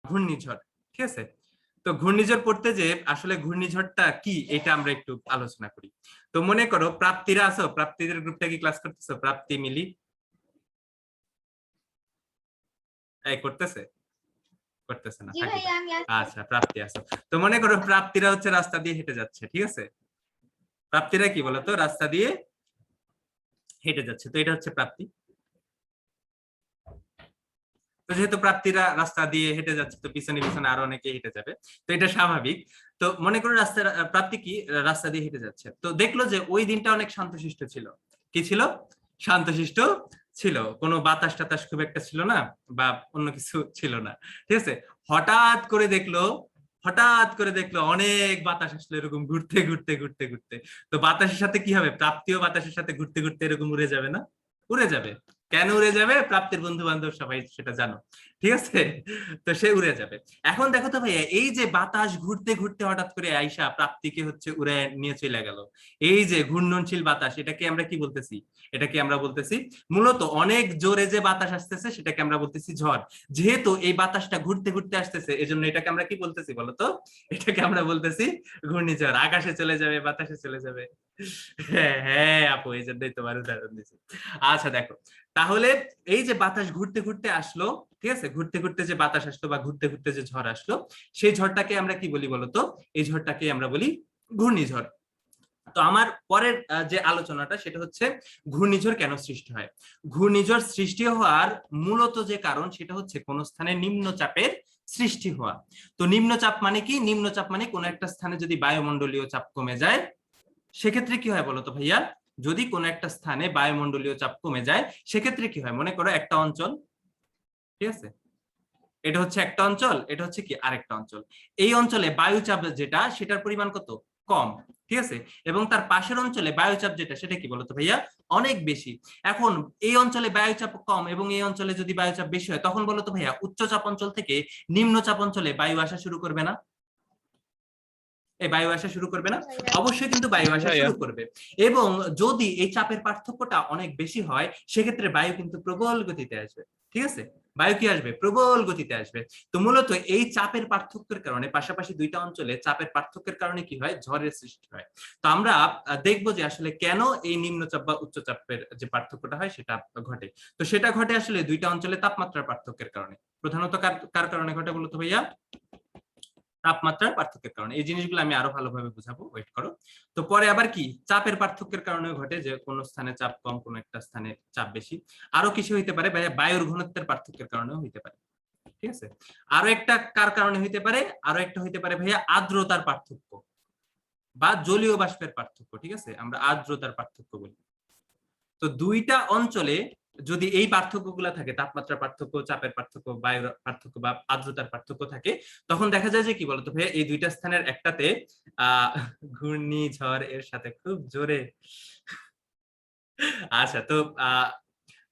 ঘূর্ণিঝড়, ঠিক আছে। তো ঘূর্ণিঝড় পড়তে যে আসলে ঘূর্ণিঝড়টা কি এটা আমরা একটু আলোচনা করি। তো মনে করো প্রাপ্তিরা আছো, প্রাপ্তিদের গ্রুপটা কি ক্লাস করতেছো? প্রাপ্তি, মিলি এই করতেছে? করতেছে না, থাকি না। আচ্ছা, প্রাপ্তি আছো। তো মনে করো প্রাপ্তিরা হচ্ছে রাস্তা দিয়ে হেঁটে যাচ্ছে, ঠিক আছে। প্রাপ্তিরা কি বলতো রাস্তা দিয়ে হেঁটে যাচ্ছে, তো এটা হচ্ছে প্রাপ্তি। তো যেহেতু প্রাপ্তিরা রাস্তা দিয়ে হেঁটে যাচ্ছে, তো পিছনে পিছনে আরো অনেকে হেঁটে যাবে, তো এটা স্বাভাবিক। তো মনে করো রাস্তা, প্রাপ্তি কি রাস্তা দিয়ে হেঁটে যাচ্ছে, তো দেখলো যে ওই দিনটা অনেক শান্তশিষ্ট ছিল। কি ছিল? শান্তশিষ্ট ছিল, কোনো বাতাস টাতাস খুব একটা ছিল না, বা অন্য কিছু ছিল না, ঠিক আছে। হঠাৎ করে দেখলো, হঠাৎ করে দেখলো অনেক বাতাস আসলে এরকম ঘুরতে ঘুরতে ঘুরতে ঘুরতে। তো বাতাসের সাথে কি হবে? প্রাপ্তিও বাতাসের সাথে ঘুরতে ঘুরতে এরকম উড়ে যাবে না? উড়ে যাবে। কেন উড়ে যাবে? প্রাপ্তির বন্ধু বান্ধব সবাই সেটা জানো, ঠিক আছে। তো সে উড়ে যাবে। এখন দেখো তো ভাইয়া, এই যে বাতাস ঘুরতে ঘুরতে হঠাৎ করে আইসা প্রাপ্তিকে হচ্ছে উড়ে নিয়ে চলে গেল, এই যে ঘূর্ণনশীল বাতাস, এটাকে আমরা কি বলতেছি? এটাকে আমরা বলতেছি মূলত অনেক জোরে যে বাতাস আসতেছে সেটাকে আমরা বলতেছি ঝড়। যেহেতু এই বাতাসটা ঘুরতে ঘুরতে আসতেছে, এজন্য এটাকে আমরা কি বলতেছি বলতো? এটাকে আমরা বলতেছি ঘূর্ণিঝড়। আকাশে চলে যাবে, বাতাসে চলে যাবে। হ্যাঁ হ্যাঁ আপু, এই জন্যই তোমার উদাহরণ দিচ্ছি। আচ্ছা দেখো, তাহলে এই যে বাতাস ঘুরতে ঘুরতে আসলো, ঠিক আছে, ঘুরতে ঘুরতে যে বাতাস আসলো বা ঘুরতে ঘুরতে যে ঝড় আসলো, সেই ঝড়টাকে আমরা কি বলি বলতো? এই ঝড়টাকে আমরা বলি ঘূর্ণিঝড়। তো আমার পরের যে আলোচনাটা সেটা হচ্ছে ঘূর্ণিঝড় কেন সৃষ্টি হয়। ঘূর্ণিঝড় সৃষ্টি হওয়ার মূলত যে কারণ সেটা হচ্ছে কোন স্থানে নিম্নচাপের সৃষ্টি হওয়া। তো নিম্নচাপ মানে কি? নিম্নচাপ মানে কোন একটা স্থানে যদি বায়ুমণ্ডলীয় চাপ কমে যায়, সেক্ষেত্রে কি হয় বলতো ভাইয়া? যদি কোন একটা স্থানে বায়ুমণ্ডলীয় চাপ কমে যায়, সেক্ষেত্রে কি হয়? মনে করো একটা অঞ্চল, ঠিক আছে, এটা হচ্ছে একটা অঞ্চল, এটা হচ্ছে কি আরেকটা অঞ্চল। এই অঞ্চলে বায়ুচাপ যেটা, সেটার পরিমাণ কত? কম, ঠিক আছে। এবং তার পাশের অঞ্চলে বায়ুচাপ যেটা, সেটা কি বলতো ভাইয়া? অনেক বেশি। এখন এই অঞ্চলে বায়ুচাপ কম এবং এই অঞ্চলে যদি বায়ুচাপ বেশি হয়, তখন বলতো ভাইয়া উচ্চচাপ অঞ্চল থেকে নিম্নচাপ অঞ্চলে বায়ু আসা শুরু করবে না? এই বায়ু আসা শুরু করবে না? অবশ্যই কিন্তু বায়ু আসা শুরু করবে। এবং যদি এই চাপের পার্থক্যটা অনেক বেশি হয়, সেক্ষেত্রে বায়ু কিন্তু প্রবল গতিতে আসবে, ঠিক আছে। বায়ু কি আসবে? প্রবল গতিতে আসবে। তো মূলত এই চাপের পার্থক্যের কারণে, পাশাপাশি দুইটা অঞ্চলে চাপের পার্থক্যের কারণে কি হয়? ঝড়ের সৃষ্টি হয়। তো আমরা দেখবো যে আসলে কেন এই নিম্নচাপ বা উচ্চচাপের যে পার্থক্যটা হয় সেটা ঘটে। তো সেটা ঘটে আসলে দুইটা অঞ্চলে তাপমাত্রার পার্থক্যের কারণে। প্রধানত কার কারণে ঘটে বলতো ভাইয়া? তাপমাত্রার পার্থক্যের কারণে। এই জিনিসগুলো আমি আরো ভালোভাবে বুঝাবো, ওয়েট করো। তো পরে আবার কি চাপের পার্থক্যের কারণে ঘটে, যে কোন স্থানে চাপ কম, কোন একটা স্থানে চাপ বেশি। আরো কিছু হইতে পারে, বায়ুর ঘনত্বের পার্থক্যের কারণেও হইতে পারে, ঠিক আছে। আরো একটা কার কারণে হইতে পারে? আরো একটা হইতে পারে ভাইয়া আর্দ্রতার পার্থক্য বা জলীয় বাষ্পের পার্থক্য, ঠিক আছে, আমরা আর্দ্রতার পার্থক্য বলি। তো দুইটা অঞ্চলে যদি এই পার্থক্যগুলো থাকে, তাপমাত্রার পার্থক্য, চাপের পার্থক্য, বায়ুর পার্থক্য বা আর্দ্রতার পার্থক্য থাকে, তখন দেখা যায় যে কি বলতো ভাইয়া, এই দুইটা স্থানের একটাতে আহ ঘূর্ণিঝড় এর সাথে খুব জোরে। আচ্ছা, তো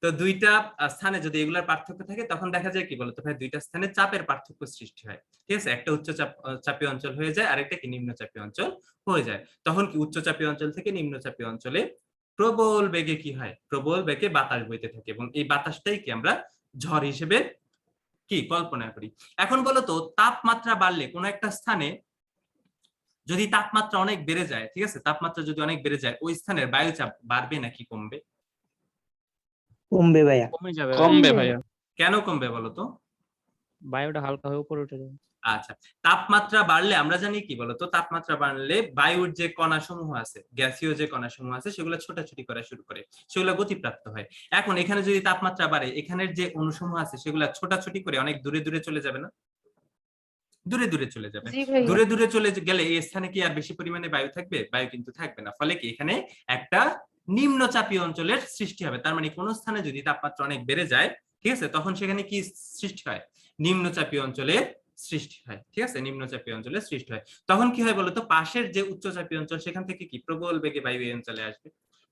তো দুইটা স্থানে যদি এগুলার পার্থক্য থাকে, তখন দেখা যায় কি বলতো ভাই, দুইটা স্থানে চাপের পার্থক্য সৃষ্টি হয়, ঠিক আছে। একটা চাপীয় অঞ্চল হয়ে যায়, আরেকটা কি নিম্নচাপীয় অঞ্চল হয়ে যায়। তখন কি উচ্চচাপীয় অঞ্চল থেকে নিম্নচাপীয় অঞ্চলে প্রবল বেগে কি হয়? প্রবল বেগে বাতাস বইতে থাকে, এবং এই বাতাসটাই কি আমরা ঝড় হিসেবে কি কল্পনা করি। এখন বলতো তাপমাত্রা বাড়লে কোন একটা স্থানে যদি তাপমাত্রা অনেক বেড়ে যায়, ঠিক আছে, তাপমাত্রা যদি অনেক বেড়ে যায়, ওই স্থানের বায়ুচাপ বাড়বে নাকি কমবে? কমবে ভাইয়া। কমে যাবে, কমবে ভাইয়া। কেন কমবে বলতো? বায়ুটা হালকা হয়ে উপরে উঠে যাবে। আচ্ছা, তাপমাত্রা বাড়লে আমরা জানি কি বলতো, তাপমাত্রা বাড়লে বায়ুর যে কণা সমূহ আছে, গ্যাসীয় যে কণা সমূহ আছে, সেগুলো ছোটাছুটি করা শুরু করে, সেগুলো গতিপ্রাপ্ত হয়। এখন এখানে যদি তাপমাত্রা বাড়ে, এখানের যে অণুসমূহ আছে সেগুলো ছোটাছুটি করে অনেক দূরে দূরে চলে যাবে না? দূরে দূরে চলে যাবে। দূরে দূরে চলে গেলে এই স্থানে কি আর বেশি পরিমাণে বায়ু থাকবে? বায়ু কিন্তু থাকবে না। ফলে কি এখানে একটা নিম্নচাপীয় অঞ্চলের সৃষ্টি হবে। তার মানে কোন স্থানে যদি তাপমাত্রা অনেক বেড়ে যায়, ঠিক আছে, তখন সেখানে কি সৃষ্টি হয়? নিম্নচাপীয় অঞ্চলের সৃষ্টি হয়, ঠিক আছে, নিম্নচাপীয় অঞ্চলের সৃষ্টি হয়। তখন কি হয় বলতো, পাশের যে উচ্চচাপীয় অঞ্চল, সেখান থেকে কি প্রবল বেগে বায়ু এই অঞ্চলে আসবে,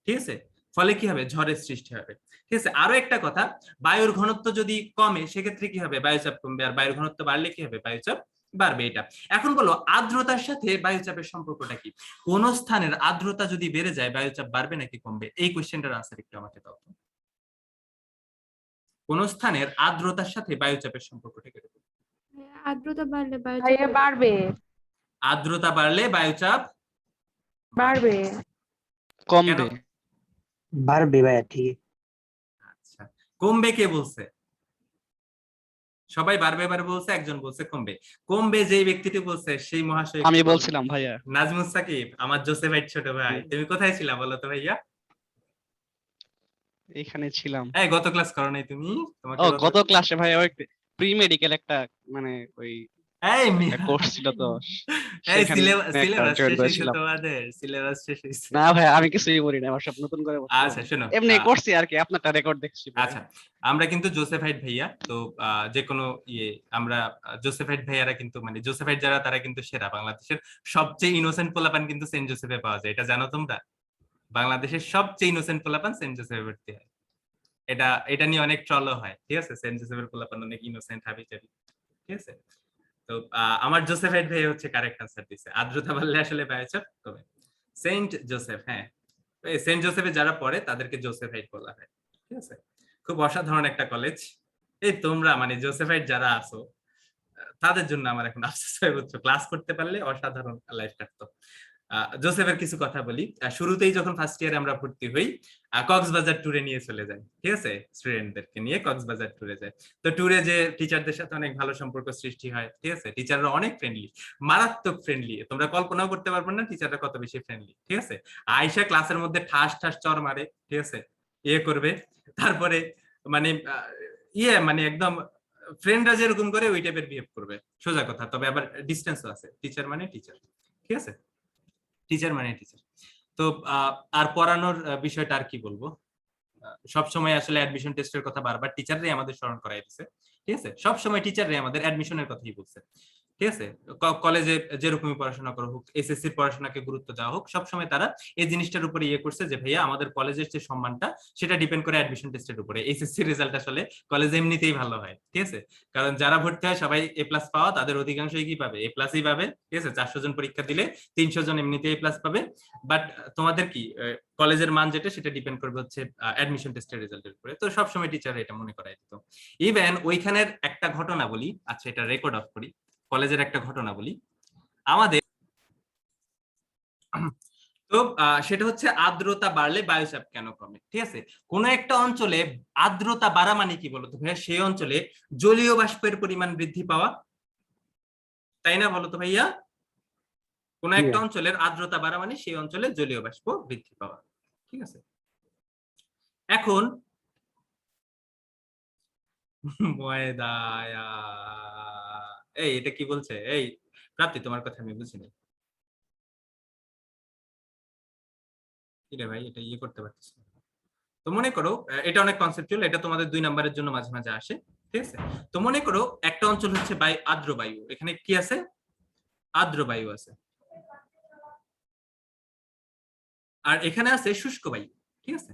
ঠিক আছে। ফলে কি হবে? ঝড়ের সৃষ্টি হবে, ঠিক আছে। আরো একটা কথা, বায়ুর ঘনত্ব যদি কমে, সেক্ষেত্রে কি হবে? বায়ুচাপ কমবে। আর বায়ুর ঘনত্ব বাড়লে কি হবে? বায়ুচাপ বাড়বে। এটা এখন বলো আর্দ্রতার সাথে বায়ুচাপের সম্পর্কটা কি? কোন স্থানের আর্দ্রতা যদি বেড়ে যায়, বায়ুচাপ বাড়বে নাকি কমবে? এই কোশ্চেনটার আনসার একটু আমাকে দাও তো। কোন স্থানের আর্দ্রতার সাথে বায়ুচাপের সম্পর্কটা কিরকম? আর্দ্রতা বাড়লে বায়ুচাপ ভাইয়া বাড়বে আর্দ্রতা বাড়লে বায়ুচাপ বাড়বে কেন? কমবে। বাড়বে ভাইয়া, ঠিক। আচ্ছা, কমবে কে বলছে? সবাই বাড়বে বাড়বে বলছে, একজন বলছে কমবে। কমবে যেই ব্যক্তিটি বলছে সেই মহাশয় আমি বলছিলাম ভাইয়া। নাজমুস সাকিব, আমার জোসেফাইট ছোট ভাই। তুমি কোথায় ছিলা বলো তো ভাইয়া? এখানে ছিলাম। এই গত ক্লাস করো নাই তুমি? তোমাকে ও গত ক্লাসে ভাইয়া ওই প্রি মেডিকেল একটা মানে ওই এই একটা কোর্স ছিল তো এই সেখানে সিলেবাস join শেষ হয়েছে করেছিলাম। তোমাদের? সিলেবাস শেষ হয়েছে? না ভাই আমি কিছুই করি না, আমার সব নতুন করে বলছি। আচ্ছা শোনো, এমনি করছি আর কি, আপনারটা রেকর্ড দেখছি। আচ্ছা আমরা কিন্তু জোসেফাইট ভাইয়া, তো যে কোনো আমরা জোসেফাইট ভাইয়ারা কিন্তু মানে জোসেফাইট যারা তারা কিন্তু সেরা। বাংলাদেশের সবচেয়ে ইনোসেন্ট পোলাপান কিন্তু সেন্ট জোসেফে পাওয়া যায়, এটা জানো তোমরা? বাংলাদেশের সবচেয়ে ইনোসেন্ট পোলাপান সেন্ট জোসেফে ভর্তি হয়। এটা নিয়ে অনেক ট্রলও হয়, ঠিক আছে? সেন্ট জোসেফের পোলাপান অনেক ইনোসেন্ট, হাবিজাবি, ঠিক আছে? তো আমার জোসেফাইট ভাই হচ্ছে কারেক্ট আনসার দিছে। আর্দ্রতা বাড়লে আসলে বায়ুচাপ কমে। সেন্ট জোসেফ, হ্যাঁ, সেন্ট জোসেফে যারা পড়ে তাদেরকে জোসেফাইট বলা হয়, ঠিক আছে? খুব অসাধারণ একটা কলেজ। এই তোমরা মানে জোসেফাইট যারা আছো তাদের জন্য আমার এখন আফসোস হয়ে বুঝছো, ক্লাস করতে পারলে অসাধারণ লাইফ কাটতো। জোসেফের কিছু কথা বলি। শুরুতেই যখন ফার্স্ট ইয়ারে আমরা ভর্তি হই, কক্সবাজার ট্যুরে নিয়ে চলে যাই, ঠিক আছে? স্টুডেন্টদেরকে নিয়ে কক্সবাজার ট্যুরে যায়। তো ট্যুরে যে টিচারদের সাথে অনেক ভালো সম্পর্ক সৃষ্টি হয়, ঠিক আছে? টিচাররা অনেক ফ্রেন্ডলি, মারাত্মক ফ্রেন্ডলি, তোমরা কল্পনাও করতে পারবে না টিচাররা কত বেশি ফ্রেন্ডলি, ঠিক আছে? আয়শা ক্লাসের মধ্যে ঠাস ঠাস চর মারে, ঠিক আছে? করবে, তারপরে মানে মানে একদম ফ্রেন্ডরা যেরকম করে ওই টাইপের বিহেভ করবে, সোজা কথা। তবে আবার ডিস্টেন্সও আছে, টিচার মানে টিচার, ঠিক আছে? টিচার মানে টিচার। তো আর পড়ানোর বিষয়টা আর কি বলবো, সবসময় আসলে অ্যাডমিশন টেস্টের কথা বারবার টিচাররাই আমাদের স্মরণ করাই দিচ্ছে, ঠিক আছে? সবসময় টিচাররাই আমাদের অ্যাডমিশনের কথাই বলছে, ঠিক আছে? কলেজে যেরকমই পড়াশোনা করা হোক, এসএসসির পড়াশোনাকে গুরুত্ব দেওয়া হোক, সবসময় তারা এই জিনিসটার উপরে করছে যে ভাইয়া আমাদের কলেজের যে সম্মানটা সেটা ডিপেন্ড করে অ্যাডমিশন টেস্টের উপরে। এসএসসি রেজাল্ট আসলে কলেজে এমনিতেই ভালো হয়, ঠিক আছে? কারণ যারা ভর্তি হয় সবাই এ প্লাস পাওয়া, তাদের অধিকাংশই কি পাবে? এ প্লাসই পাবে, ঠিক আছে? 400 জন পরীক্ষা দিলে 300 জন এমনিতেই এ প্লাস পাবে। বাট তোমাদের কি কলেজের মান যেটা সেটা ডিপেন্ড করবে হচ্ছে অ্যাডমিশন টেস্টের রেজাল্টের উপরে। তো সবসময় টিচার এটা মনে করাই দিত। ইভেন ওইখানের একটা ঘটনা বলি, আচ্ছা এটা রেকর্ড অফ করি, কলেজের একটা ঘটনা বলি আমাদের। তো সেটা হচ্ছে আর্দ্রতা বাড়লে বায়ুচাপ কেন কমে, ঠিক আছে? কোন একটা অঞ্চলে আর্দ্রতা বাড়া মানে কি বলতো ভাইয়া? সেই অঞ্চলে জলীয় বাষ্পের পরিমাণ বৃদ্ধি পাওয়া, তাই না? বলতো ভাইয়া, কোন একটা অঞ্চলের আর্দ্রতা বাড়া মানে সেই অঞ্চলে জলীয় বাষ্প বৃদ্ধি পাওয়া, ঠিক আছে? এখন এই এটা কি বলছে? এই প্রাপ্তি, তোমার কথা আমি বুঝিনি। ভাই এটা করতে পারতেছি না। তো মনে করো এটা অনেক কনসেপচুয়াল, এটা তোমাদের 2 নম্বরের জন্য মাঝে মাঝে আসে, ঠিক আছে? তো মনে করো একটা অঞ্চল হচ্ছে আর্দ্র বায়ু, এখানে কি আছে? আর্দ্র বায়ু আছে, আর এখানে আছে শুষ্ক বায়ু, ঠিক আছে?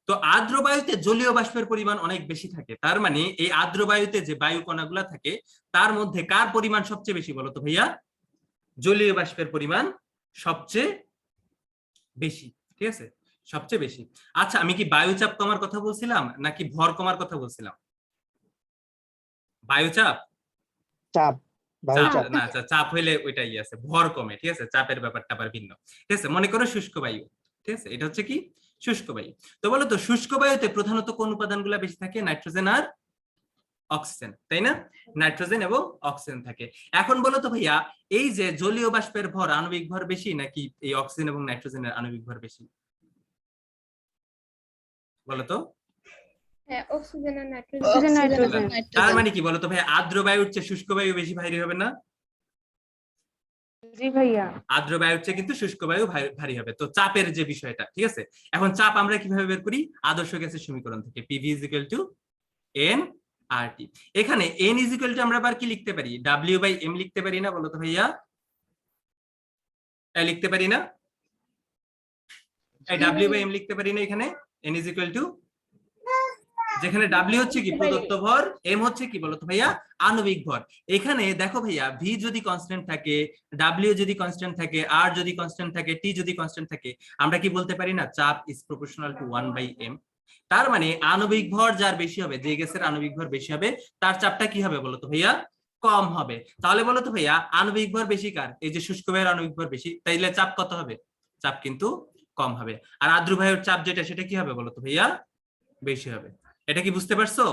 তো আর্দ্র বায়ুতে জলীয় বাষ্পের পরিমাণ অনেক বেশি থাকে, তার মানে এই আর্দ্র বায়ুতে যে বায়ু কণাগুলা থাকে তার মধ্যে কার পরিমাণ সবচেয়ে বেশি বলো তো ভাইয়া? জলীয় বাষ্পের পরিমাণ সবচেয়ে বেশি, ঠিক আছে? সবচেয়ে বেশি। আচ্ছা আমি কি বায়ুচাপ কমার কথা বলছিলাম নাকি ভর কমার কথা বলছিলাম? বায়ুচাপ, চাপ, বায়ুচাপ। না চাপ হইলে ওইটাই আছে, ভর কমে, ঠিক আছে? চাপের ব্যাপারটা আবার ভিন্ন, ঠিক আছে? মনে করো শুষ্ক বায়ু, ঠিক আছে? এটা হচ্ছে কি শুষ্ক বায়ু। তো বলো তো শুষ্ক বায়ুতে প্রধানত কোন উপাদানগুলো বেশি থাকে? নাইট্রোজেন আর অক্সিজেন, তাই না? নাইট্রোজেন এবং অক্সিজেন থাকে। এখন বলো তো ভাইয়া এই যে জলীয় বাষ্পের ভর, আণবিক ভর বেশি নাকি এই অক্সিজেন এবং নাইট্রোজেনের আণবিক ভর বেশি? বলো তো। অক্সিজেন আর নাইট্রোজেন। তার মানে কি বলতো ভাই? আর্দ্র বায়ুর চেয়ে শুষ্ক বায়ু বেশি ভারী হবে না? জি ভাইয়া। আর্দ্র বায়ুর চেয়ে কিন্তু শুষ্ক বায়ু ভারী হবে। তো চাপের যে বিষয়টা, ঠিক আছে? এখন চাপ আমরা কিভাবে বের করি? আদর্শ গ্যাসের সমীকরণ থেকে, PV = NRT। এখানে N = আমরা আবার কি লিখতে পারি? W/M লিখতে পারি না? বলো তো ভাইয়া, লিখতে পারি না? W/M লিখতে পারি না এখানে? N = যেখানে W হচ্ছে কি প্রদত্ত ভর, M হচ্ছে কি বলতো ভাইয়া? আণবিক ভর। এখানে দেখো ভাইয়া V যদি কনস্ট্যান্ট থাকে, W যদি কনস্ট্যান্ট থাকে, R যদি কনস্ট্যান্ট থাকে, T যদি কনস্ট্যান্ট থাকে, আমরা কি বলতে পারি না চাপ ইজ প্রপোর্শনাল টু 1/m? তার মানে আণবিক ভর যার বেশি হবে, যে গ্যাসের আণবিক ভর বেশি হবে তার চাপটা কি হবে বলতো ভাইয়া, কম হবে। তাহলে বলতো ভাইয়া আণবিক ভর বেশি কার, এই যে শুষ্ক বায়ুর আণবিক ভর বেশি, তাইলে চাপ কত হবে, চাপ কিন্তু কম হবে। আর আর্দ্র বায়ুর চাপ যেটা সেটা কি হবে বলতো ভাইয়া, বেশি হবে। এটা কি বুঝতে পারছো?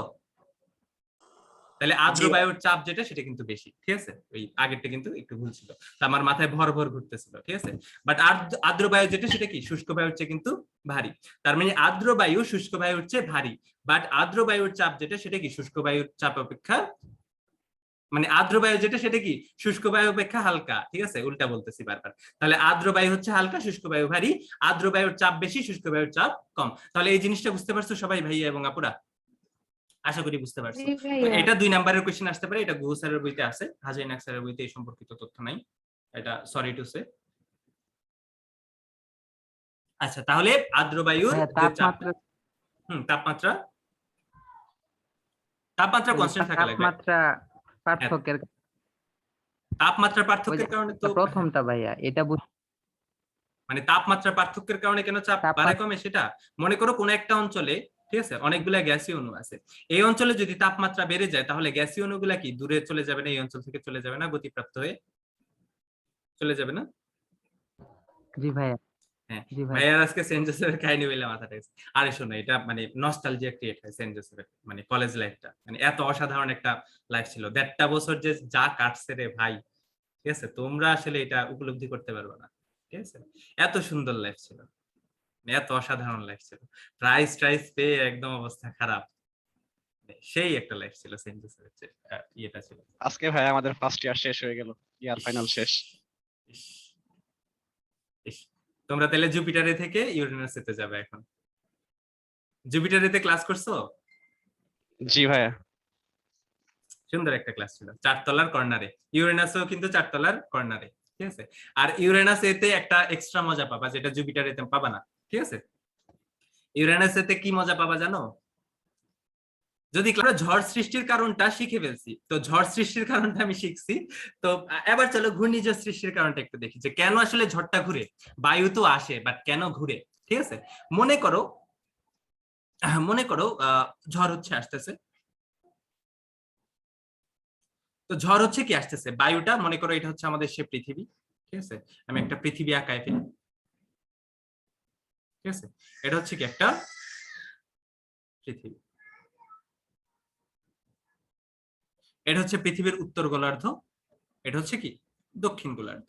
তাহলে আর্দ্র বায়ুর চাপ যেটা সেটা কিন্তু বেশি, ঠিক আছে। ওই আগেরটা কিন্তু একটু ভুল ছিল, আমার মাথায় ভর ভর ঘুরতেছিল, ঠিক আছে। বাট আর্দ্র বায়ু যেটা সেটা কি শুষ্ক বায়ুর চেয়ে কিন্তু ভারী। তার মানে আর্দ্র বায়ু শুষ্ক বায়ুর চেয়ে ভারী, বাট আর্দ্র বায়ুর চাপ যেটা সেটা কি শুষ্ক বায়ুর চাপ অপেক্ষা, মানে আর্দ্র বায়ু যেটা সেটা কি শুষ্ক বায়ু অপেক্ষা হালকা, ঠিক আছে, উল্টা বলতেছি বারবার। তাহলে আর্দ্র বায়ু হচ্ছে হালকা, শুষ্ক বায়ু ভারী, আর্দ্র বায়ুর চাপ বেশি, শুষ্ক বায়ুর চাপ কম। তাহলে এই জিনিসটা বুঝতে পারছো সবাই ভাইয়া এবং আপুরা? আশা করি বুঝতে পারছো। জি ভাইয়া। এটা 2 নাম্বারের কোশ্চেন আসতে পারে, এটা গুহ স্যারের বইতে আছে, হাজাইনাক স্যারের বইতে এই সম্পর্কিত তথ্য নাই, এটা সরি টু সে। আচ্ছা, তাহলে আর্দ্র বায়ুর যে চাপ, তাপমাত্রা তাপমাত্রা তাপমাত্রা কনস্ট্যান্ট থাকা লাগবে। পার্থক্যের তাপমাত্রা পার্থক্যের কারণে তো প্রথমটা ভাইয়া এটা মানে তাপমাত্রা পার্থক্যের কারণে কেন চাপ বাড়ে কমে সেটা, মনে করো কোন একটা অঞ্চলে, ঠিক আছে, অনেকগুলা গ্যাসীয় অণু আছে, এই অঞ্চলে যদি তাপমাত্রা বেড়ে যায় তাহলে গ্যাসীয় অণুগুলা কি দূরে চলে যাবে না, এই অঞ্চল থেকে চলে যাবে না, গতিপ্রাপ্ত হয়ে চলে যাবে না? জি ভাইয়া। হ্যাঁ, জি ভাই। ভাইয়ার আজকে সেন্ট জোসেফের কাহিনী বলে মাথাটা গেছে। আরে শোনো, এটা মানে নস্টালজিয়া ক্রিয়েট হয় সেন্ট জোসেফের, মানে কলেজ লাইফটা, মানে এত অসাধারণ একটা লাইফ ছিল, 1.5টা বছর যে যা কাটছে রে ভাই, ঠিক আছে, তোমরা আসলে এটা উপলব্ধি করতে পারবে না, ঠিক আছে, এত সুন্দর লাইফ ছিল, এত অসাধারণ লাইফ ছিল, প্রাইস ট্রাইস পেয়ে একদম অবস্থা খারাপ, সেই একটা লাইফ ছিল সেন্ট জোসেফের ইয়েটা ছিল। আজকে ভাই আমাদের ফার্স্ট ইয়ার শেষ হয়ে গেল, ইয়ার ফাইনাল শেষ। ইস, ইস, তোমরা তাহলে জুপিটারে থেকে ইউরেনাসেতে যাবে এখন। জুপিটারেতে ক্লাস করছো? জি ভাইয়া। সুন্দর একটা ক্লাস ছিল, 4 তলার কর্নারে। ইউরেনাসও কিন্তু 4 তলার কর্নারে, ঠিক আছে। আর ইউরেনাস এতে একটা এক্সট্রা মজা পাবা যেটা জুপিটারে পাবা না, ঠিক আছে। ইউরেনাস এতে কি মজা পাবা জানো? যদি আমরা ঝড় সৃষ্টির কারণটা শিখে ফেলছি, তো ঝড় সৃষ্টির কারণটা আমি শিখছি, তো এবার চলো ঘূর্ণিঝড় সৃষ্টির কারণটা একটু দেখি, যে কেন আসলে ঝড়টা ঘুরে। বায়ু তো আসে, বাট কেন ঘুরে, ঠিক আছে। মনে করো ঝড় হচ্ছে আসতেছে, তো ঝড় হচ্ছে কি আসতেছে, বায়ুটা মনে করো এটা হচ্ছে আমাদের সে পৃথিবী, ঠিক আছে, আমি একটা পৃথিবী আঁকায় ফেলি, ঠিক আছে, এটা হচ্ছে কি একটা পৃথিবী, এটা হচ্ছে পৃথিবীর উত্তর গোলার্ধ, এটা হচ্ছে কি দক্ষিণ গোলার্ধ।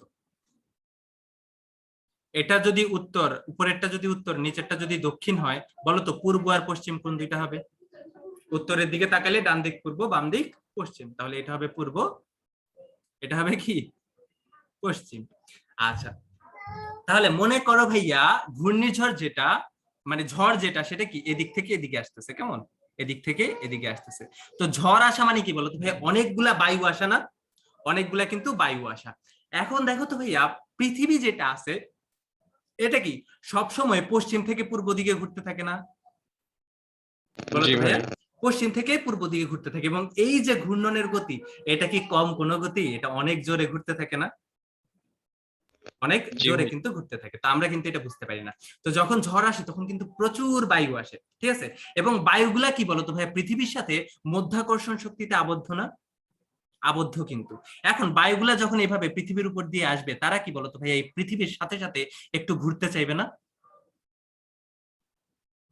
এটা যদি উত্তর, উপরেরটা যদি উত্তর, নিচেরটা যদি দক্ষিণ হয়, বলো তো পূর্ব আর পশ্চিম কোন দুইটা হবে? উত্তরের দিকে তাকালে ডান দিক পূর্ব, বাম দিক পশ্চিম, তাহলে এটা হবে পূর্ব, এটা হবে কি পশ্চিম। আচ্ছা, তাহলে মনে করো ভাইয়া ঘূর্ণিঝড় যেটা, মানে ঝড় যেটা, সেটা কি এদিক থেকে এদিকে আসতেছে, কেমন এদিক থেকে এদিকে আসতেছে। তো ঝড় আসা মানে কি বলতো ভাইয়া, অনেকগুলা বায়ু আসা না, অনেকগুলা কিন্তু বায়ু আসা। এখন দেখো তো ভাইয়া, পৃথিবী যেটা আছে এটা কি সব সময় পশ্চিম থেকে পূর্ব দিকে ঘুরতে থাকে না, বলো তো ভাইয়া? পশ্চিম থেকে পূর্ব দিকে ঘুরতে থাকে, এবং এই যে ঘূর্ণনের গতি, এটা কি কম কোনো গতি, এটা অনেক জোরে ঘুরতে থাকে না, অনেক জোরে কিন্তু ঘুরতে থাকে, তো আমরা কিন্তু এটা বুঝতে পারি না। তো যখন ঝড় আসে তখন কিন্তু প্রচুর বায়ু আসে, ঠিক আছে, এবং বায়ুগুলা কি বলতো ভাইয়া পৃথিবীর সাথে মধ্যাকর্ষণ শক্তিতে আবদ্ধ না, আবদ্ধ কিন্তু। এখন বায়ুগুলা যখন এভাবে পৃথিবীর উপর দিয়ে আসবে, তারা কি বলতো ভাইয়া এই পৃথিবীর সাথে সাথে একটু ঘুরতে চাইবে না,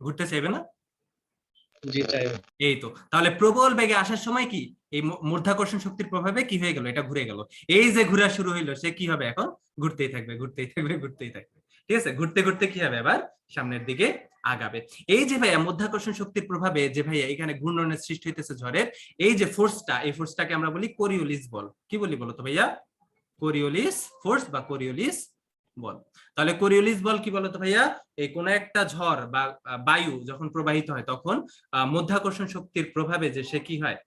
ঘুরতে চাইবে না? জি চাইবে। এই তো, তাহলে প্রবল বেগে আসার সময় কি এই মধ্যাকর্ষণ শক্তির প্রভাবে কি হয়ে গেল, এটা ঘুরে গেল, এই যে ঘোরা শুরু হইলো, সে কি হবে এখন ঘুরতেই থাকবে, ঘুরতেই থাকবে, ঘুরতেই থাকবে, ঠিক আছে, ঘুরতে ঘুরতে কি হবে আবার সামনের দিকে আগাবে। এই যে ভাইয়া মধ্যাকর্ষণ শক্তির প্রভাবে যে ভাইয়া এখানে ঘূর্ণনের সৃষ্টি হইতেছে ঝড়ের, এই যে ফোর্সটা, এই ফোর্সটাকে আমরা বলি কোরিওলিস বল। কি বলি বলো তো ভাইয়া? কোরিওলিস ফোর্স বা কোরিওলিস বল। তাহলে কোরিওলিস বল কি বলতো ভাইয়া, এই কোন একটা ঝড় বা বায়ু যখন প্রবাহিত হয় তখন মধ্যাকর্ষণ শক্তির প্রভাবে যে সে কি হয়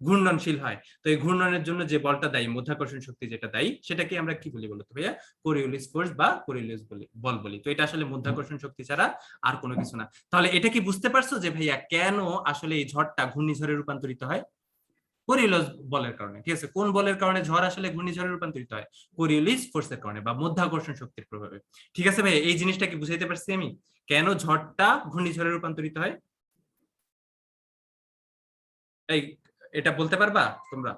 ঘূর্ণনশীল হয়, তো এই ঘূর্ণনের জন্য যে বলটা দায়ী, মধ্যাকর্ষণ শক্তি যেটা দায়ী, সেটাকে আমরা কি বলি বলতো ভাইয়া? কোরিওলিস ফোর্স বা কোরিওলিস বল বলি। তো এটা আসলে মধ্যাকর্ষণ শক্তি ছাড়া আর কোনো কিছু না। তাহলে এটা কি বুঝতে পারছো যে ভাইয়া কেন আসলে এই ঝড়টা ঘূর্ণিঝড়ে রূপান্তরিত হয়? কোরিওলিস বলের কারণে, ঠিক আছে। কোন বলের কারণে ঝড় আসলে ঘূর্ণিঝড়ে রূপান্তরিত হয়? কোরিওলিস ফোর্সের কারণে বা মধ্যাকর্ষণ শক্তির প্রভাবে। ঠিক আছে ভাই, এই জিনিসটা কি বুঝাইতে পারছি আমি? কেন ঝড়টা ঘূর্ণিঝড়ে রূপান্তরিত হয়? এই এটা বলতে পারবা তোমরা?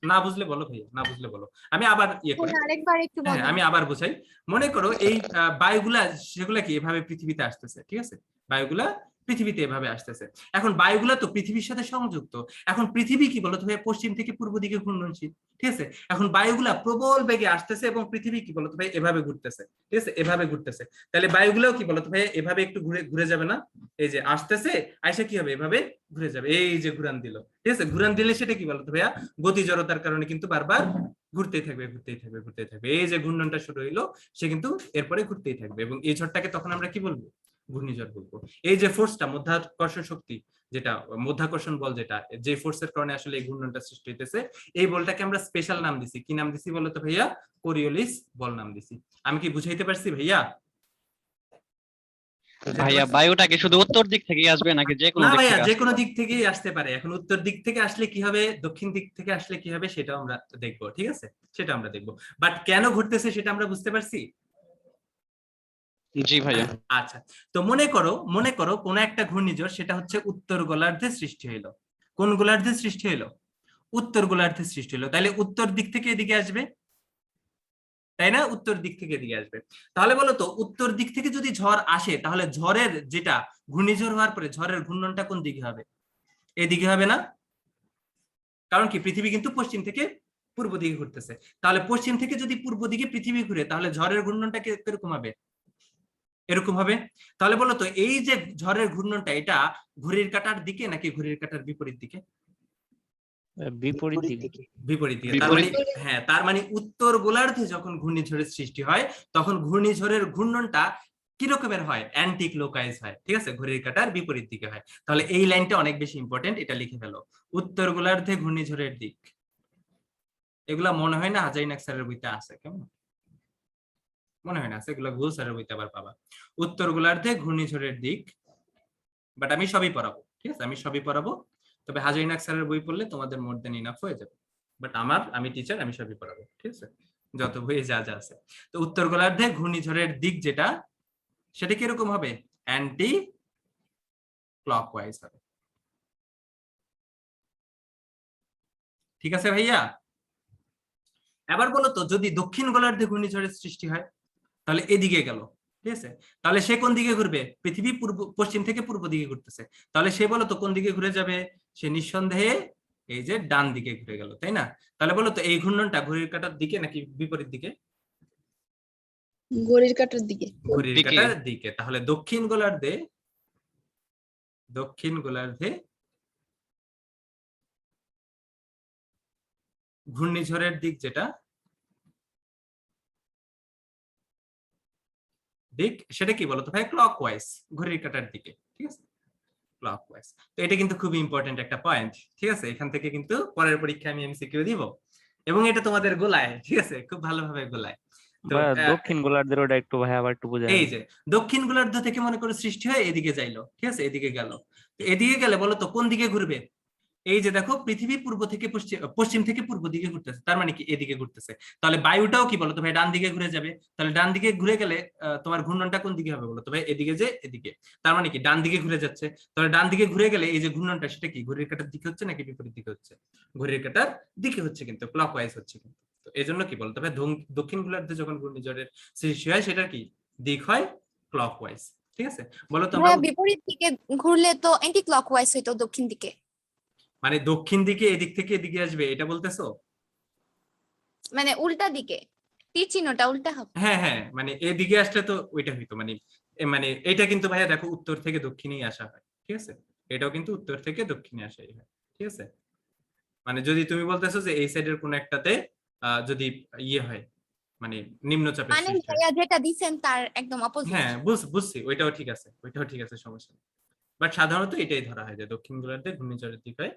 না বুঝলে বলো ভাইয়া, না বুঝলে বলো, আমি আবার ইয়ে করি। আরেকবার একটু হ্যাঁ বলেন। আমি আবার বোঝাই। মনে করো এই বায়ুগুলা সেগুলা কি এভাবে পৃথিবীতে আসতেছে, ঠিক আছে? বায়ুগুলা পৃথিবীতে এভাবে আসতেছে। এখন বায়ুগুলা তো পৃথিবীর সাথে সংযুক্ত। এখন পৃথিবী কি বলতো ভাই পশ্চিম থেকে পূর্ব দিকে ঘূর্ণনশীল, ঠিক আছে? এখন বায়ুগুলা প্রবল বেগে আসতেছে এবং পৃথিবী কি বলতো ভাই এভাবে ঘুরতেছে, ঠিক আছে? এভাবে ঘুরতেছে। তাহলে বায়ুগুলাও কি বলতো ভাই এভাবে একটু ঘুরে ঘুরে যাবে না? এই যে আসতেছে আইসা কি হবে এভাবে ঘুরে যাবে, এই যে ঘুরান দিল, ঠিক আছে? ঘুরান দিলে সেটা কি বলতো ভাইয়া গতি জড়তার কারণে কিন্তু বারবার ঘুরতেই থাকবে, ঘুরতেই থাকবে, ঘুরতেই থাকবে। এই যে ঘূর্ণনটা শুরু হইলো সে কিন্তু এরপরে ঘুরতেই থাকবে এবং এই ঝড়টাকে তখন আমরা কি বলবো? ঘূর্ণিঝড় বলবো। এই যে ফোর্সটা মধ্যাকর্ষণ শক্তি, যেটা মধ্যাকর্ষণ বল, যেটা যে ফোর্সের কারণে আসলে এই ঘূর্ণনটা সৃষ্টি হইতেছে, এই বলটাকে আমরা স্পেশাল নাম দিছি। কি নাম দিছি বলতো ভাইয়া? কোরিওলিস বল নাম দিছি। আমি কি বুঝাইতে পারছি ভাইয়া? ভাইয়া বায়ুটা কি শুধু উত্তর দিক থেকে আসবে নাকি যে কোনো না দিক ভাইয়া থেকে যে আসবে? কোনো দিক থেকেই আসতে পারে। এখন উত্তর দিক থেকে আসলে কি হবে, দক্ষিণ দিক থেকে আসলে কি হবে, সেটাও আমরা দেখবো, ঠিক আছে? সেটা আমরা দেখবো। বাট কেন ঘুরতেছে সেটা আমরা বুঝতে পারছি। জি ভাইয়া। আচ্ছা, তো মনে করো কোন একটা ঘূর্ণিঝড় সেটা হচ্ছে উত্তর গোলার্ধে সৃষ্টি হইলো। কোন গোলার্ধে সৃষ্টি হইলো? উত্তর গোলার্ধে সৃষ্টি হলো। তাহলে উত্তর দিক থেকে এদিকে আসবে, তাই না? উত্তর দিক থেকে এদিকে আসবে। তাহলে বলো তো উত্তর দিক থেকে যদি ঝড় আসে তাহলে ঝড়ের যেটা ঘূর্ণিঝড় হওয়ার পরে ঝড়ের ঘূর্ণনটা কোন দিকে হবে? এদিকে হবে না? কারণ কি পৃথিবী কিন্তু পশ্চিম থেকে পূর্ব দিকে ঘুরতেছে। তাহলে পশ্চিম থেকে যদি পূর্ব দিকে পৃথিবী ঘুরে তাহলে ঝড়ের ঘূর্ণনটা কিরকম হবে? এরকম হবে। তাহলে বলো তো এই যে ঝড়ের ঘূর্ণনটা এটা ঘড়ির কাঁটার দিকে নাকি ঘড়ির কাঁটার বিপরীত দিকে? বিপরীত দিকে। দিকে। বিপরীত দিকে। তার বিপরীত। মানে হ্যাঁ, তার মানে উত্তর গোলার্ধে যখন ঘূর্ণিঝড়ের সৃষ্টি হয় তখন ঘূর্ণিঝড়ের ঘূর্ণনটা কি রকমের হয়? অ্যান্টি ক্লকওয়াইজ হয়, ঠিক আছে? ঘড়ির কাঁটার বিপরীত দিকে হয়। তাহলে এই লাইনটা অনেক বেশি ইম্পর্টেন্ট, এটা লিখে ফেলো। উত্তর গোলার্ধে ঘূর্ণিঝড়ের দিক। এগুলা মনে হয় না হাজাইনাক স্যারের বইতে আছে, কেমন মনে হয় না আছে, এগুলো গুগল স্যারের বইতে আবার পাবা। উত্তর গোলার্ধে ঘূর্ণিঝড়ের দিক, বাট আমি সবই পড়াবো, ঠিক আছে? আমি সবই পড়াবো। তবে হাজাইনাক স্যারের বই পড়লে তোমাদের মোর দেন ইনাফ হয়ে যাবে। বাট আমি টিচার, আমি সবই পড়াবো, ঠিক আছে? যত বইয়ে যা যা আছে। তো উত্তর গোলার্ধে ঘূর্ণিঝড়ের দিক যেটা সেটা কিরকম হবে? অ্যান্টি ক্লকওয়াইজ হবে। ঠিক আছে ভাইয়া? এবার বলো তো যদি দক্ষিণ গোলার্ধে ঘূর্ণিঝড়ের সৃষ্টি হয় তাহলে এদিকে গেল, ঠিক আছে? তাহলে সে কোন দিকে ঘুরবে? পৃথিবী পশ্চিম থেকে পূর্ব দিকে ঘুরতেছে। তাহলে সে বলো তো কোন দিকে ঘুরে যাবে? সে নিঃসন্দেহে এই যে ডান দিকে ঘুরে গেল, তাই না? তাহলে বলো তো এই ঘূর্ণনটা ঘড়ির কাঁটার দিকে নাকি বিপরীত দিকে? ঘড়ির কাঁটার দিকে। ঘড়ির দিকে। কাঁটার দিকে। তাহলে দক্ষিণ গোলার্ধে ঘূর্ণিঝড়ের দিক যেটা দিক সেটা কি বলতো ভাই? ক্লকওয়াইজ, ঘড়ির কাঁটার দিকে, ঠিক আছে? ক্লকওয়াইজ। তো এটা কিন্তু খুব ইম্পর্টেন্ট একটা পয়েন্ট, ঠিক আছে? এখান থেকে কিন্তু পরের পরীক্ষায় আমি এমসিকিউ দিব এবং এটা তোমাদের গোলায়, ঠিক আছে? খুব ভালোভাবে গোলায়। তো দক্ষিণ গোলার্ধের ওটা একটু ভাই আবার একটু বুঝাই। এই যে দক্ষিণ গোলার্ধ থেকে মনে করো সৃষ্টি হয়ে এদিকে যাইলো, ঠিক আছে? এদিকে গেল। এদিকে গেলে বলো তো কোন দিকে ঘুরবে? এই যে দেখো পৃথিবী পূর্ব থেকে পশ্চিম থেকে পূর্ব দিকে ঘুরতেছে, তার মানে কি এদিকে ঘুরতেছে। তাহলে বায়ুটাও কি বলতো ভাই ডান দিকে ঘুরে যাবে। তাহলে ডান দিকে ঘুরে গেলে তোমার ঘূর্ণনটা কোন দিকে হবে বলতো ভাই? এদিকে যে এদিকে, তার মানে কি ডান দিকে ঘুরে যাচ্ছে। তাহলে ডান দিকে ঘুরে গেলে এই যে ঘূর্ণনটা সেটা কি ঘড়ির কাঁটার দিকে হচ্ছে নাকি বিপরীত দিকে হচ্ছে? ঘড়ির কাঁটার দিকে হচ্ছে, কিন্তু ক্লকওয়াইজ হচ্ছে কিন্তু। তো এই জন্য কি বলতো ভাই দক্ষিণ গোলার্ধে যখন ঘূর্ণিঝড়ের সৃষ্টি হয় সেটার কি দিক হয়? ক্লকওয়াইজ, ঠিক আছে? বলো তো আমরা বিপরীত দিকে ঘুরলে তো অ্যান্টি ক্লকওয়াইজ হইতো দক্ষিণ দিকে। মানে দক্ষিণ দিকে এদিক থেকে এদিকে আসবে এটা বলতেছো? মানে উল্টা দিকে, তীর চিহ্নটা উল্টা হবে। হ্যাঁ হ্যাঁ, মানে এদিকে আসলে তো ওইটা হইতো মানে মানে এটা কিন্তু ভাইয়া দেখো উত্তর থেকে দক্ষিণেই আসা হয়, ঠিক আছে? এটাও কিন্তু উত্তর থেকে দক্ষিণে আসাই হয়, ঠিক আছে? মানে যদি তুমি বলতেছো যে এই সাইডের কোন একটাতে যদি ইয়ে হয় মানে নিম্নচাপের মানে সৃষ্টি হয়, ভাইয়া যেটা দিছেন তার একদম অপোজিট। হ্যাঁ বুঝছি, ওইটাও ঠিক আছে, ওইটাও ঠিক আছে, সমস্যা নেই। বাট সাধারণত এটাই ধরা হয় যে দক্ষিণ গোলার্ধে ঘূর্ণিঝড়ের দিক হয়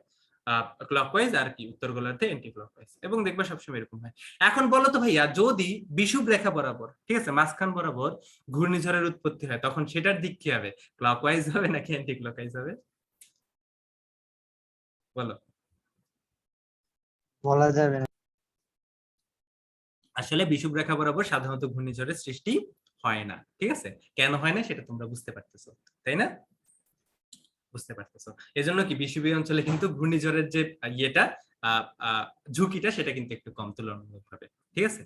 ক্লকওয়াইজ আর কি উত্তর গোলার্ধে অ্যান্টি ক্লকওয়াইজ, এবং দেখবা সবসময় এরকম হয়। এখন বলো তো ভাইয়া যদি বিষুব রেখা বরাবর, ঠিক আছে, মাঝখান বরাবর ঘূর্ণিঝড়ের উৎপত্তি হয় তখন সেটার দিক কি হবে? ক্লকওয়াইজ হবে নাকি অ্যান্টি ক্লকওয়াইজ হবে? বলো। বলা যাবে না। আসলে বিষুব রেখা বরাবর সাধারণত ঘূর্ণিঝড়ের সৃষ্টি হয় না। ঠিক আছে, কেন হয় না সেটা তোমরা বুঝতে পারতেছো, তাই না? বুঝতে পারতেছো। এজন্য কি বিষুবীয় অঞ্চলে কিন্তু ঘূর্ণিঝড়ের যে ইয়েটা ঝুঁকিটা সেটা কিন্তু একটু কম তুলনামূলকভাবে। ঠিক আছে,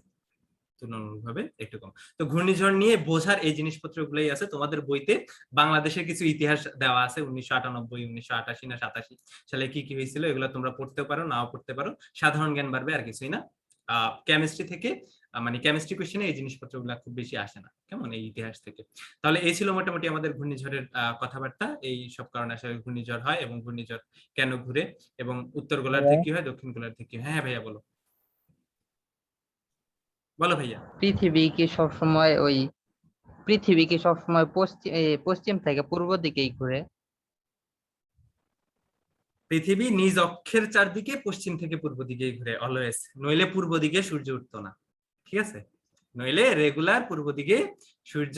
তুলনামূলকভাবে একটু কম। তো ঘূর্ণিঝড় নিয়ে বোঝার এই জিনিসপত্রগুলোই আছে তোমাদের বইতে। বাংলাদেশের কিছু ইতিহাস দেওয়া আছে, 1998, 1988 না 87 সালে কি কি হয়েছিল, এগুলো তোমরা পড়তেও পারো, নাও পড়তে পারো। সাধারণ জ্ঞান বাড়বে, আর কিছুই না। কেমিস্ট্রি থেকে মানে কেমিস্ট্রি কোশ্চেনে এই জিনিসপত্রগুলো খুব বেশি আসে না, কেমন, এই ইতিহাস থেকে। তাহলে এই ছিল মোটামুটি আমাদের ঘূর্ণিঝড়ের কথাবার্তা। এই সব কারণে আসলে ঘূর্ণিঝড় হয় এবং ঘূর্ণিঝড় কেন ঘুরে, এবং উত্তর গোলার্ধে হ্যাঁ। কি হয়, দক্ষিণ গোলার্ধে কি হয়। হ্যাঁ ভাইয়া বলো, বলো ভাইয়া। পৃথিবী কি সবসময় ওই পৃথিবী কি সবসময় পশ্চিম থেকে পূর্ব দিকেই ঘুরে? পৃথিবী নিজ অক্ষের চারদিকে পশ্চিম থেকে পূর্ব দিকে ঘুরে অলওয়েজ, নইলে পূর্ব দিকে সূর্য উঠতো না। ঠিক আছে, নইলে রেগুলার পূর্ব দিকে সূর্য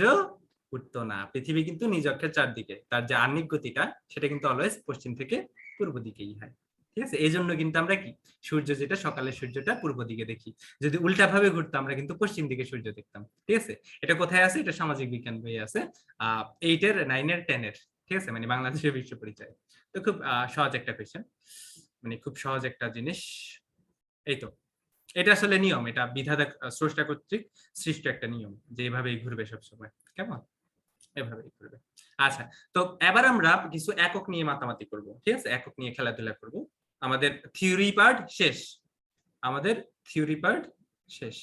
উঠতো না। পৃথিবী কিন্তু নিজ অক্ষের চারদিকে, তার যে আহ্নিক গতিটা সেটা কিন্তু অলওয়েজ পশ্চিম থেকে পূর্ব দিকেই হয়। ঠিক আছে, এই জন্য কিন্তু আমরা কি সূর্য যেটা সকালের সূর্যটা পূর্ব দিকে দেখি। যদি উল্টা ভাবে ঘুরতাম আমরা কিন্তু পশ্চিম দিকে সূর্য দেখতাম। ঠিক আছে, এটা কোথায় আছে, এটা সামাজিক বিজ্ঞান বইয়ে আছে, 8-এর 9-এর 10-এর। ঠিক আছে, মানে বাংলাদেশের বিশ্ব পরিচয়। তো খুব সহজ একটা কোয়েশ্চেন, মানে খুব সহজ একটা জিনিস। এই তো, এটা আসলে নিয়ম, এটা বিধাতা স্রষ্টা কর্তৃক সৃষ্ট একটা নিয়ম যে এভাবেই ঘুরবে সবসময়, কেমন, এভাবেই ঘুরবে। আচ্ছা, তো এবার আমরা কিছু একক নিয়ে মাতামাতি করব। ঠিক আছে, একক নিয়ে খেলাধুলা করব। আমাদের থিওরি পার্ট শেষ, আমাদের থিওরি পার্ট শেষ,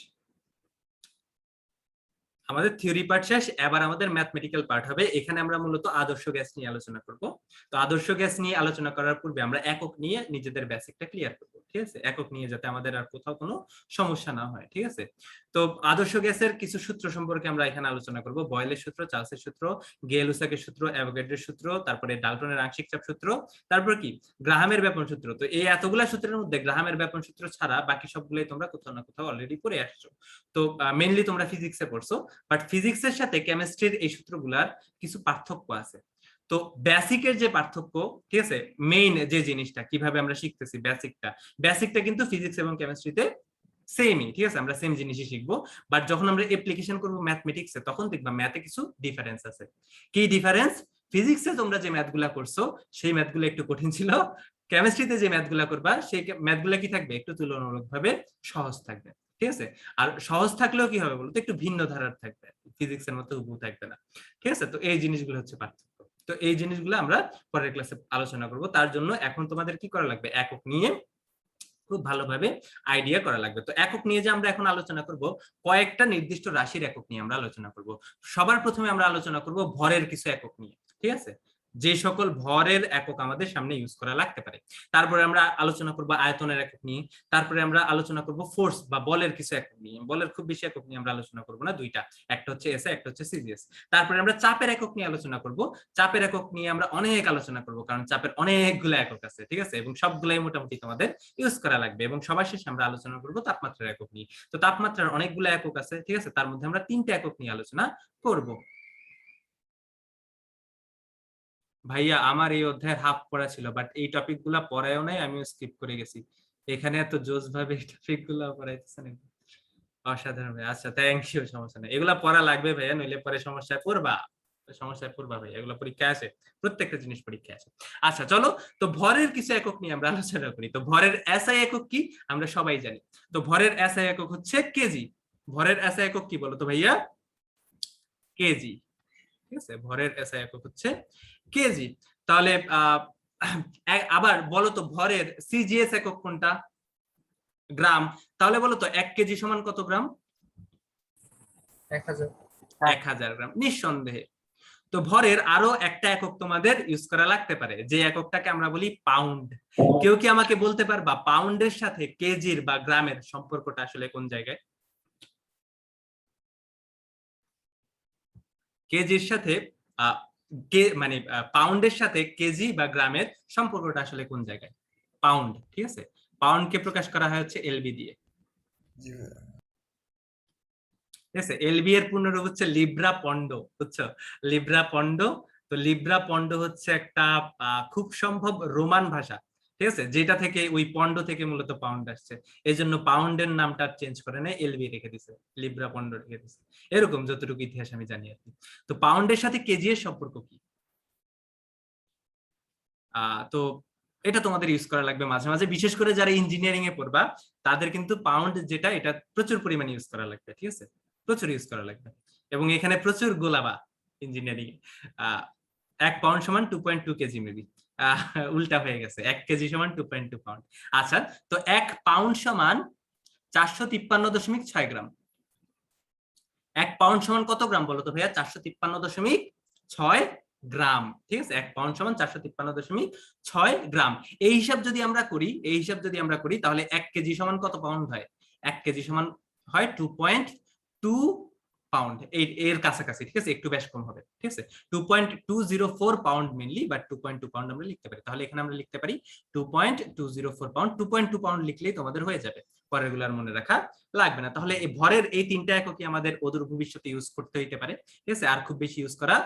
আমাদের থিওরি পার্ট শেষ। এবার আমাদের ম্যাথমেটিক্যাল পার্ট হবে। এখানে আমরা মূলত আদর্শ গ্যাস নিয়ে আলোচনা করব। তো আদর্শ গ্যাস নিয়ে আলোচনা করার পূর্বে আমরা একক নিয়ে নিজেদের বেসিকটা ক্লিয়ার করব। ঠিক আছে, একক নিয়ে যাতে আমাদের আর কোথাও কোনো সমস্যা না হয়। ঠিক আছে, তো আদর্শ গ্যাসের কিছু সূত্র সম্পর্কে আমরা এখানে আলোচনা করব। বয়েলের সূত্র, চার্লসের সূত্র, গে-লুসাকের সূত্র, অ্যাভোগাড্রোর সূত্র, তারপরে ডাল্টনের আংশিক চাপ সূত্র, তারপর কি গ্রাহামের ব্যাপন সূত্র। তো এই এতগুলা সূত্রের মধ্যে গ্রাহামের ব্যাপন সূত্র ছাড়া বাকি সবগুলোই তোমরা কোথাও না কোথাও অলরেডি পড়ে আসছো। তো মেইনলি তোমরা ফিজিক্সে পড়ছো, বাট ফিজিক্সের সাথে কেমিস্ট্রির এই সূত্রগুলার কিছু পার্থক্য আছে। তো বেসিকের যে পার্থক্য, ঠিক আছে, মেইন যে জিনিসটা কিভাবে আমরা শিখতেছি বেসিকটা কিন্তু ফিজিক্স এবং কেমিস্ট্রিতে সেমই। ঠিক আছে, আমরা সেম জিনিসই শিখবো, বাট যখন আমরা অ্যাপ্লিকেশন করব ম্যাথমেটিক্সে তখন দেখবা ম্যাথে কিছু ডিফারেন্স আছে। কি ডিফারেন্স? ফিজিক্সে তোমরা যে ম্যাথগুলা করছো সেই ম্যাথগুলো একটু কঠিন ছিল, কেমিস্ট্রিতে যে ম্যাথগুলা করবা সেই ম্যাথগুলা কি থাকবে, একটু তুলনামূলকভাবে সহজ থাকবে। ঠিক আছে, আর সহজ থাকলেও কি হবে বলতো, একটু ভিন্ন ধারার থাকবে, ফিজিক্সের মতো হুবহু থাকবে না। ঠিক আছে, তো এই জিনিসগুলো হচ্ছে পার্থক্য। তো এই জিনিসগুলো আমরা পরের ক্লাসে আলোচনা করব। তার জন্য এখন তোমাদের কি করা লাগবে, একক নিয়ে খুব ভালোভাবে আইডিয়া করা লাগবে। তো একক নিয়ে যে আমরা এখন আলোচনা করব, কয়েকটা নির্দিষ্ট রাশির একক নিয়ে আমরা আলোচনা করব। সবার প্রথমে আমরা আলোচনা করব ভরের কিছু একক নিয়ে। ঠিক আছে, যে সকল ভরের একক আমাদের সামনে ইউজ করা লাগতে পারে। তারপরে আমরা আলোচনা করব আয়তনের একক নিয়ে। তারপরে আমরা আলোচনা করব ফোর্স বা বলের কিছু একক নিয়ে। বলের খুব বেশি একক নিয়ে আমরা আলোচনা করব না, দুইটা, একটা হচ্ছে এসআই, একটা হচ্ছে সিজিএস। তারপরে আমরা চাপের একক নিয়ে আলোচনা করব। চাপের একক নিয়ে আমরা অনেক আলোচনা করব, কারণ চাপের অনেকগুলো একক আছে। ঠিক আছে, এবং সবগুলাই মোটামুটি তোমাদের ইউজ করা লাগবে। এবং সবার শেষে আমরা আলোচনা করব তাপমাত্রার একক নিয়ে। তো তাপমাত্রার অনেকগুলো একক আছে। ঠিক আছে, তার মধ্যে আমরা 3টা একক নিয়ে আলোচনা করব। ভাইয়া আমার এই অধ্যায়ের হাফ পড়া ছিল, বাট এই টপিক গুলা পড়ায়ও নাই, আমিও স্কিপ করে গেছি। এখানে এত জোস ভাবে এই টপিক গুলা পড়াইতেছেন, অসাধারণ ভাই। আচ্ছা, থ্যাংক ইউ, সমস্যা নেই, এগুলা পড়া লাগবে ভাইয়া, নইলে পরে সমস্যায় পড়বা ভাইয়া। এগুলো পরীক্ষা আছে, প্রত্যেকটা জিনিস পরীক্ষা আছে। আচ্ছা চলো, তো ভরের কিছু একক নিয়ে আমরা আলোচনা করি। তো ভরের এসআই একক কি আমরা সবাই জানি। তো ভরের এসআই একক হচ্ছে কেজি। ভরের এসআই একক কি বলো তো ভাইয়া? কেজি। ঠিক আছে, ভরের এসআই একক হচ্ছে কেজি। তাহলে আবার বলো তো ভরের সিজিএস একক কোনটা? গ্রাম। তাহলে বলো তো 1 কেজি সমান কত গ্রাম? 1000 গ্রাম, নিঃসন্দেহে। তো ভরের আরো একটা একক তোমাদের ইউজ করা লাগতে পারে, যে এককটাকে আমরা বলি পাউন্ড। কেউ কি আমাকে বলতে পারবা পাউন্ডের সাথে কেজির বা গ্রামের সম্পর্কটা আসলে কোন জায়গায়? কেজির সাথে মানে পাউন্ডের সাথে কেজি বা গ্রামের সম্পর্কটা আসলে কোন জায়গায়? পাউন্ড। ঠিক আছে, পাউন্ডকে প্রকাশ করা হয় হচ্ছে এলবি দিয়ে। ঠিক আছে, এলবি এর পূর্ণরূপ হচ্ছে লিব্রা পন্ডো, বুঝছো? লিব্রা পন্ডো। তো লিব্রা পন্ডো হচ্ছে একটা খুব সম্ভব রোমান ভাষা। ঠিক ঠিক আছে, যেটা থেকে ওই পন্ড থেকে মূলত পাউন্ড আসছে, এই জন্য পাউন্ডের নামটা চেঞ্জ করে নেয়, এলবি রেখে দিছে, লিব্রা পন্ড রেখে দিছে, এরকম যতটুকু ইতিহাস আমি জানি আর কি। তো পাউন্ডের সাথে কেজি এর সম্পর্ক কি? তো এটা তোমাদের ইউজ করা লাগবে মাঝে মাঝে, বিশেষ করে যারা ইঞ্জিনিয়ারিং এ পড়বা তাদের কিন্তু পাউন্ড যেটা এটা প্রচুর পরিমাণে ইউজ করা লাগবে, ঠিক আছে, প্রচুর ইউজ করা লাগবে। এবং এখানে প্রচুর গোলাবা ইঞ্জিনিয়ারিং। 1 পাউন্ড সমান 2.2 কেজি মেবি, উল্টা হয়ে গেছে, 1 কেজি সমান 2.2 পাউন্ড। আচ্ছা, তো 1 পাউন্ড সমান 453.6 গ্রাম। 1 পাউন্ড সমান কত গ্রাম বলো তো ভাইয়া? 453.6 গ্রাম, ঠিক আছে। 1 পাউন্ড সমান 453.6 গ্রাম। এই হিসাব যদি আমরা করি তাহলে 1 কেজি সমান কত পাউন্ড হয়? 1 কেজি সমান হয় 2.2 পাউন্ড, এর কাছাকাছি, ঠিক আছে, একটু বেশ কম হবে, ঠিক আছে। 2.204 পাউন্ড মেনলি, বাট 2.2 পাউন্ড আমরা লিখতে পারি। তাহলে এখানে আমরা লিখতে পারি 2.204 পাউন্ড। 2.2 পাউন্ড লিখলেই তোমাদের হয়ে যাবে, পরের গুলো আর মনে রাখা লাগবে না। তাহলে এই ভরের এই 3টা এককই আমাদের অদূর ভবিষ্যতে ইউজ করতে হইতে পারে, ঠিক আছে, আর খুব বেশি ইউজ করা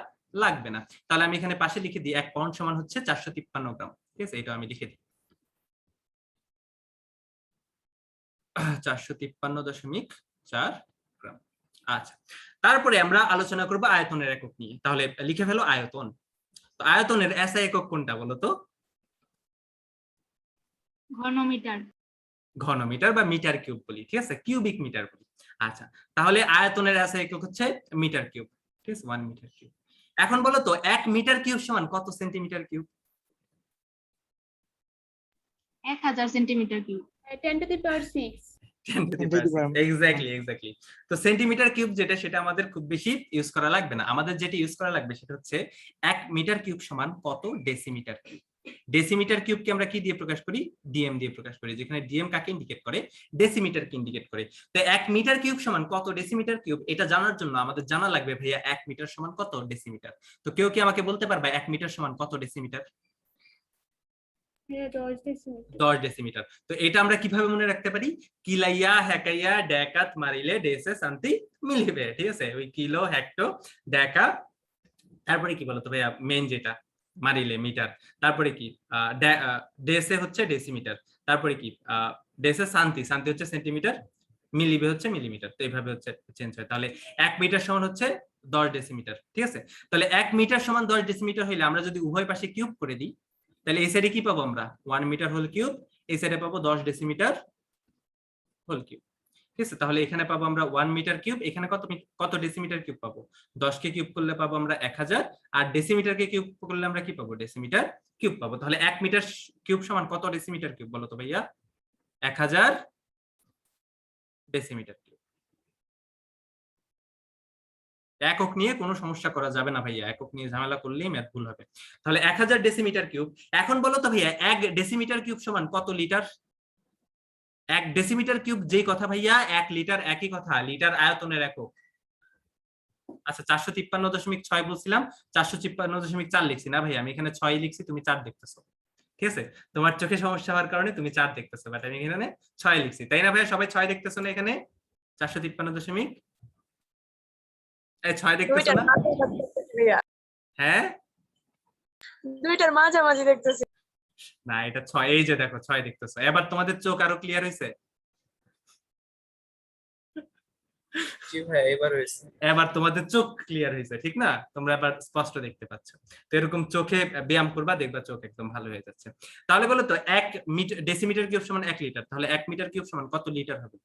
লাগবে না। তাহলে আমি এখানে পাশে লিখে দিই 1 পাউন্ড সমান হচ্ছে 453 গ্রাম, ঠিক আছে, এটা আমি লিখে দিই 453.4 গ্রাম। আচ্ছা, তারপরে আমরা আলোচনা করব আয়তনের একক নিয়ে। তাহলে লিখে ফেলো আয়তন। তো আয়তনের এসআই একক কোনটা বলো তো? ঘনমিটার। ঘনমিটার বা মিটার কিউব বলি, ঠিক আছে, কিউবিক মিটার বলি। আচ্ছা, তাহলে আয়তনের এসআই একক হচ্ছে মিটার কিউব, ঠিক আছে, 1 মিটার কিউব। এখন বলো তো 1 মিটার কিউব সমান কত centimetre cube? 1000 centimetre cube. 10 to the power 6। Exactly. তো সেন্টিমিটার কিউব যেটা, সেটা আমাদের খুব বেশি ইউজ করা লাগবে না। আমাদের যেটা ইউজ করা লাগবে সেটা হচ্ছে 1 মিটার কিউব সমান কত ডেসিমিটার কিউব। ডেসিমিটার কিউবকে আমরা কি দিয়ে প্রকাশ করি? ডিএম দিয়ে প্রকাশ করি, যেখানে ডিএম কাকে ইন্ডিকেট করে? ডেসিমিটারকে ইন্ডিকেট করে। তো 1 মিটার কিউব সমান কত ডেসিমিটার কিউব, এটা জানার জন্য আমাদের জানা লাগবে ভাইয়া 1 মিটার সমান কত ডেসিমিটার। তো কেউ কি আমাকে বলতে পারবে 1 মিটার সমান কত ডেসিমিটার? 10 ডেসিমিটার। তো এটা আমরা কিভাবে মনে রাখতে পারি? কিলাইয়া হেকাইয়া ডেকাত মারিলে ডেসে শান্তি মিলিবে, ঠিক আছে, ওই কিলো হেক্টো ডেকা, তারপরে কি বলতো ভাইয়া মেন যেটা মারিলে মিটার, তারপরে কি ডেসে হচ্ছে ডেসিমিটার, তারপরে কি ডেসে শান্তি হচ্ছে সেন্টিমিটার, মিলিবে হচ্ছে মিলিমিটার। তো এইভাবে হচ্ছে চেঞ্জ হয়। তাহলে 1 মিটার সমান হচ্ছে 10 ডেসিমিটার, ঠিক আছে। তাহলে 1 মিটার সমান 10 ডেসিমিটার হইলে আমরা যদি উভয় পাশে কিউব করে দিই, তাহলে এই সাইডে কি পাবো আমরা? 1 মিটার হোল কিউব, এই সাইডে পাবো 10 ডেসিমিটার হোল কিউব, ঠিক আছে। তাহলে এখানে পাবো আমরা 1 মিটার কিউব, এখানে কত ডেসিমিটার কিউব পাবো? 10 কে কিউব করলে পাবো আমরা 1000, আর ডেসিমিটারকে কিউব করলে আমরা কি পাবো? ডেসিমিটার কিউব পাবো। তাহলে 1 মিটার কিউব সমান কত ডেসিমিটার কিউব বলো তো ভাইয়া? 1000 ডেসিমিটার কিউব। একক নিয়ে কোনো সমস্যা করা যাবে না ভাইয়া, একক নিয়ে ঝামেলা করলেই ম্যাথ ভুল হবে। তাহলে 1000 ডেসিমিটার কিউব। এখন বলো তো ভাইয়া 1 ডেসিমিটার কিউব সমান কত লিটার? 1 ডেসিমিটার কিউব যেই কথা ভাইয়া, 1 লিটার একই কথা, লিটার আয়তনের একক। আচ্ছা, 453.6 বলছিলাম, 453.4 লিখছি না ভাইয়া, আমি এখানে 6 লিখছি, তুমি 4 দেখতেছো, ঠিক আছে। তোমার চোখে সমস্যা হওয়ার কারণে তুমি 4 দেখতেছো, বাট আমি এখানে 6 লিখছি, তাই না ভাইয়া? সবাই 6 দেখতেছো না এখানে? 453. 6 দেখতেছো না? হ্যাঁ, দুইটার মাঝামাঝি দেখতেছি। না, এটা 6, এই যে দেখো 6 দেখতেছো। এবার তোমাদের চোখ আরো ক্লিয়ার হয়েছে? এবার তোমাদের চোখ ক্লিয়ার হয়েছে, ঠিক না? তোমরা এবার স্পষ্ট দেখতে পাচ্ছ। তো এরকম চোখে ব্যায়াম করবা, দেখবা চোখ একদম ভালো হয়ে যাচ্ছে। তাহলে বলো তো 1 ডেসিমিটার কিউব সমান 1 লিটার, তাহলে 1 মিটার কিউব সমান কত লিটার হবে?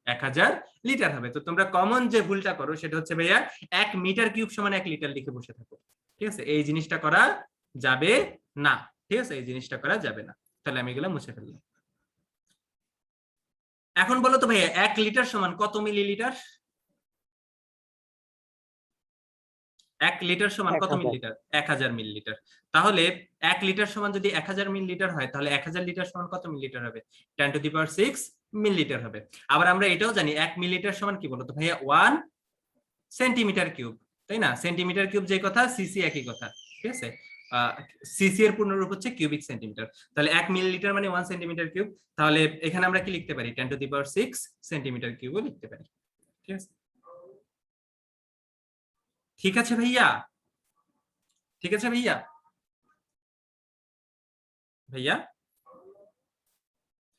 1000 লিটার হবে। তো তোমরা কমন যে ভুলটা করো সেটা হচ্ছে ভাইয়া 1 মিটার কিউব সমান 1 লিটার লিখে বসে থাকো, ঠিক আছে। এই জিনিসটা করা যাবে না, ঠিক আছে, এই জিনিসটা করা যাবে না। তাহলে আমি এগুলো মুছে ফেললাম। এখন বলো তো ভাইয়া 1 লিটার সমান কত মিলিলিটার? 1 লিটার সমান কত মিলিলিটার? 1000 মিলিলিটার। তাহলে 1 লিটার সমান যদি 1000 মিলিলিটার হয়, তাহলে 1000 লিটার সমান কত মিলিলিটার হবে? 10 টু দি পাওয়ার 6 মিলিলিটার হবে। আবার আমরা এটাও জানি 1 মিলিলিটার সমান কি বলতো ভাইয়া? 1 সেন্টিমিটার কিউব, তাই না? সেন্টিমিটার কিউব যে কথা, সিসি একই কথা, ঠিক আছে। সিসি এর পূর্ণরূপ হচ্ছে কিউবিক সেন্টিমিটার। তাহলে 1 মিলিলিটার মানে 1 সেন্টিমিটার কিউব। তাহলে এখানে আমরা কি লিখতে পারি? 10 টু দি পাওয়ার 6 সেন্টিমিটার কিউবও লিখতে পারি, ঠিক আছে। ঠিক আছে ভাইয়া? ঠিক আছে ভাইয়া? ভাইয়া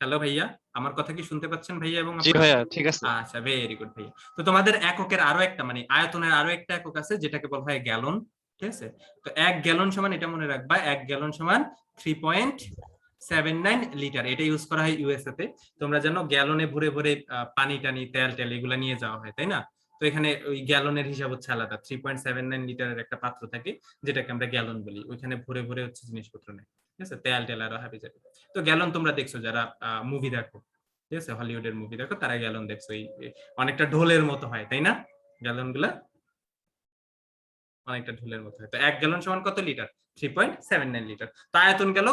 হ্যালো ভাইয়া, আমার কথা কি শুনতে পাচ্ছেন ভাইয়া এবং জি আপুরা? ভাইয়া ঠিক আছে। আচ্ছা, ভেরি গুড ভাইয়া। তো তোমাদের এককের আরো একটা মানে আয়তনের আরো একটা একক আছে যেটাকে বলা হয় গ্যালন, ঠিক আছে? তো 1 গ্যালন সমান, এটা মনে রাখবা, 1 গ্যালন সমান 3.79 লিটার। এটা ইউজ করা হয় ইউএসএ তে। তোমরা জানো গ্যালনে ভরে ভরে পানি টানি তেল টেল এগুলা নিয়ে যাওয়া হয়, তাই না? তো এখানে ওই গ্যালনের হিসাব হচ্ছে আলাদা। 3.79 লিটারের একটা পাত্র থাকে যেটাকে আমরা গ্যালন বলি, ওইখানে ভরে ভরে হচ্ছে জিনিসপত্র নেয়, ঠিক আছে? তেল টেল আরো হাবি যাবে। তো গ্যালন তোমরা দেখছো যারা মুভি দেখো, ঠিক আছে, হলিউডের মুভি দেখো, তারা গ্যালন দেখছো, অনেকটা ঢোলের মতো হয়, তাই না? গ্যালন গুলা অনেকটা ঢোলের মতো হয়। তো 1 গ্যালন সমান কত লিটার? 3.79 লিটার। তো আয়তন গেল।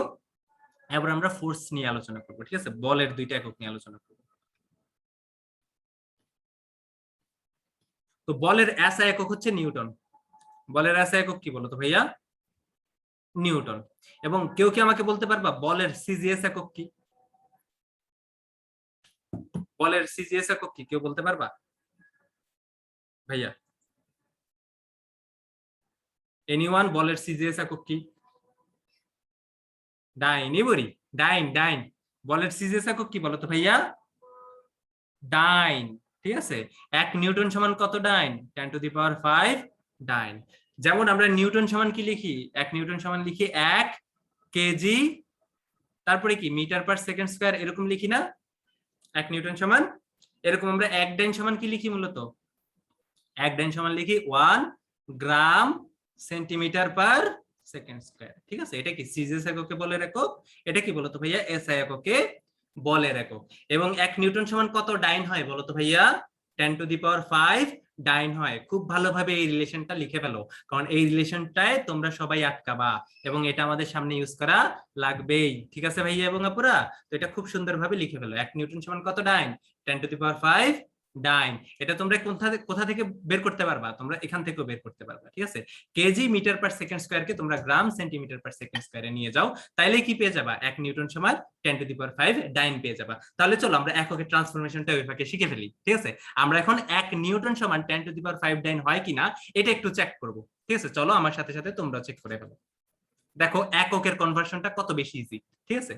এবার আমরা ফোর্স নিয়ে আলোচনা করবো, ঠিক আছে? বলের দুইটা একক নিয়ে আলোচনা করবো। তো বলের এসআই একক হচ্ছে নিউটন। বলের এসআই একক কি বলো তো ভাইয়া? নিউটন। এবং কেউ কি আমাকে বলতে পারবা বলের সিজিএস একক কি? বলের সিজিএস একক কি কেউ বলতে পারবা ভাইয়া? এনিওয়ান, বলের সিজিএস একক কি? ডাইন, ইবরি, ডাইন ডাইন। বলের সিজিএস একক কি বলো তো ভাইয়া? ডাইন, ঠিক আছে? 1 নিউটন সমান কত ডাইন? 10⁵ ডাইন। যেমন আমরা নিউটন সমান কি লিখি? 1 নিউটন সমান লিখি 1 কেজি, তারপরে কি মিটার পার সেকেন্ড স্কয়ার, এরকম লিখি না? 1 নিউটন সমান এরকম। আমরা 1 ডাইন সমান কি লিখি মূলত? 1 ডাইন সমান লিখি 1 গ্রাম সেন্টিমিটার পার সেকেন্ড স্কয়ার, ঠিক আছে? এটা কি সিজিএস এককে বলের একক? এটা কি বলতো ভাইয়া? এসআই এককে বলের একক। এবং 1 নিউটন সমান কত ডাইন হয় বলতো ভাইয়া? 10⁵ ডাইন হয়। খুব ভালোভাবে এই রিলেশনটা লিখে ফেলো, কারণ এই রিলেশনটায় তোমরা সবাই আটকাবা এবং এটা আমাদের সামনে ইউজ করা লাগবেই, ঠিক আছে ভাইয়া এবং আপুরা? তো এটা খুব সুন্দরভাবে লিখে ফেলো। 1 নিউটন সমান কত ডাইন? 10⁵ ডাইন। এটা তোমরা কোথা থেকে বের করতে পারবা? তোমরা এখান থেকেও বের করতে পারবা, ঠিক আছে? কেজি মিটার পার সেকেন্ড স্কয়ারকে তোমরা গ্রাম সেন্টিমিটার পার সেকেন্ড স্কয়ারে নিয়ে যাও, তাইলে কি পেয়ে যাবা? 1 নিউটন সমান 10⁵ ডাইন পেয়ে যাবা। তাহলে চলো আমরা এককের ট্রান্সফরমেশনটা ওই ফাঁকে শিখে ফেলি, ঠিক আছে? আমরা এখন 1 নিউটন সমান 10⁵ ডাইন হয় কিনা এটা একটু চেক করব, ঠিক আছে? চলো আমার সাথে সাথে তোমরা চেক করে ফেলো। দেখো এককের কনভার্সনটা কত বেশি ইজি, ঠিক আছে?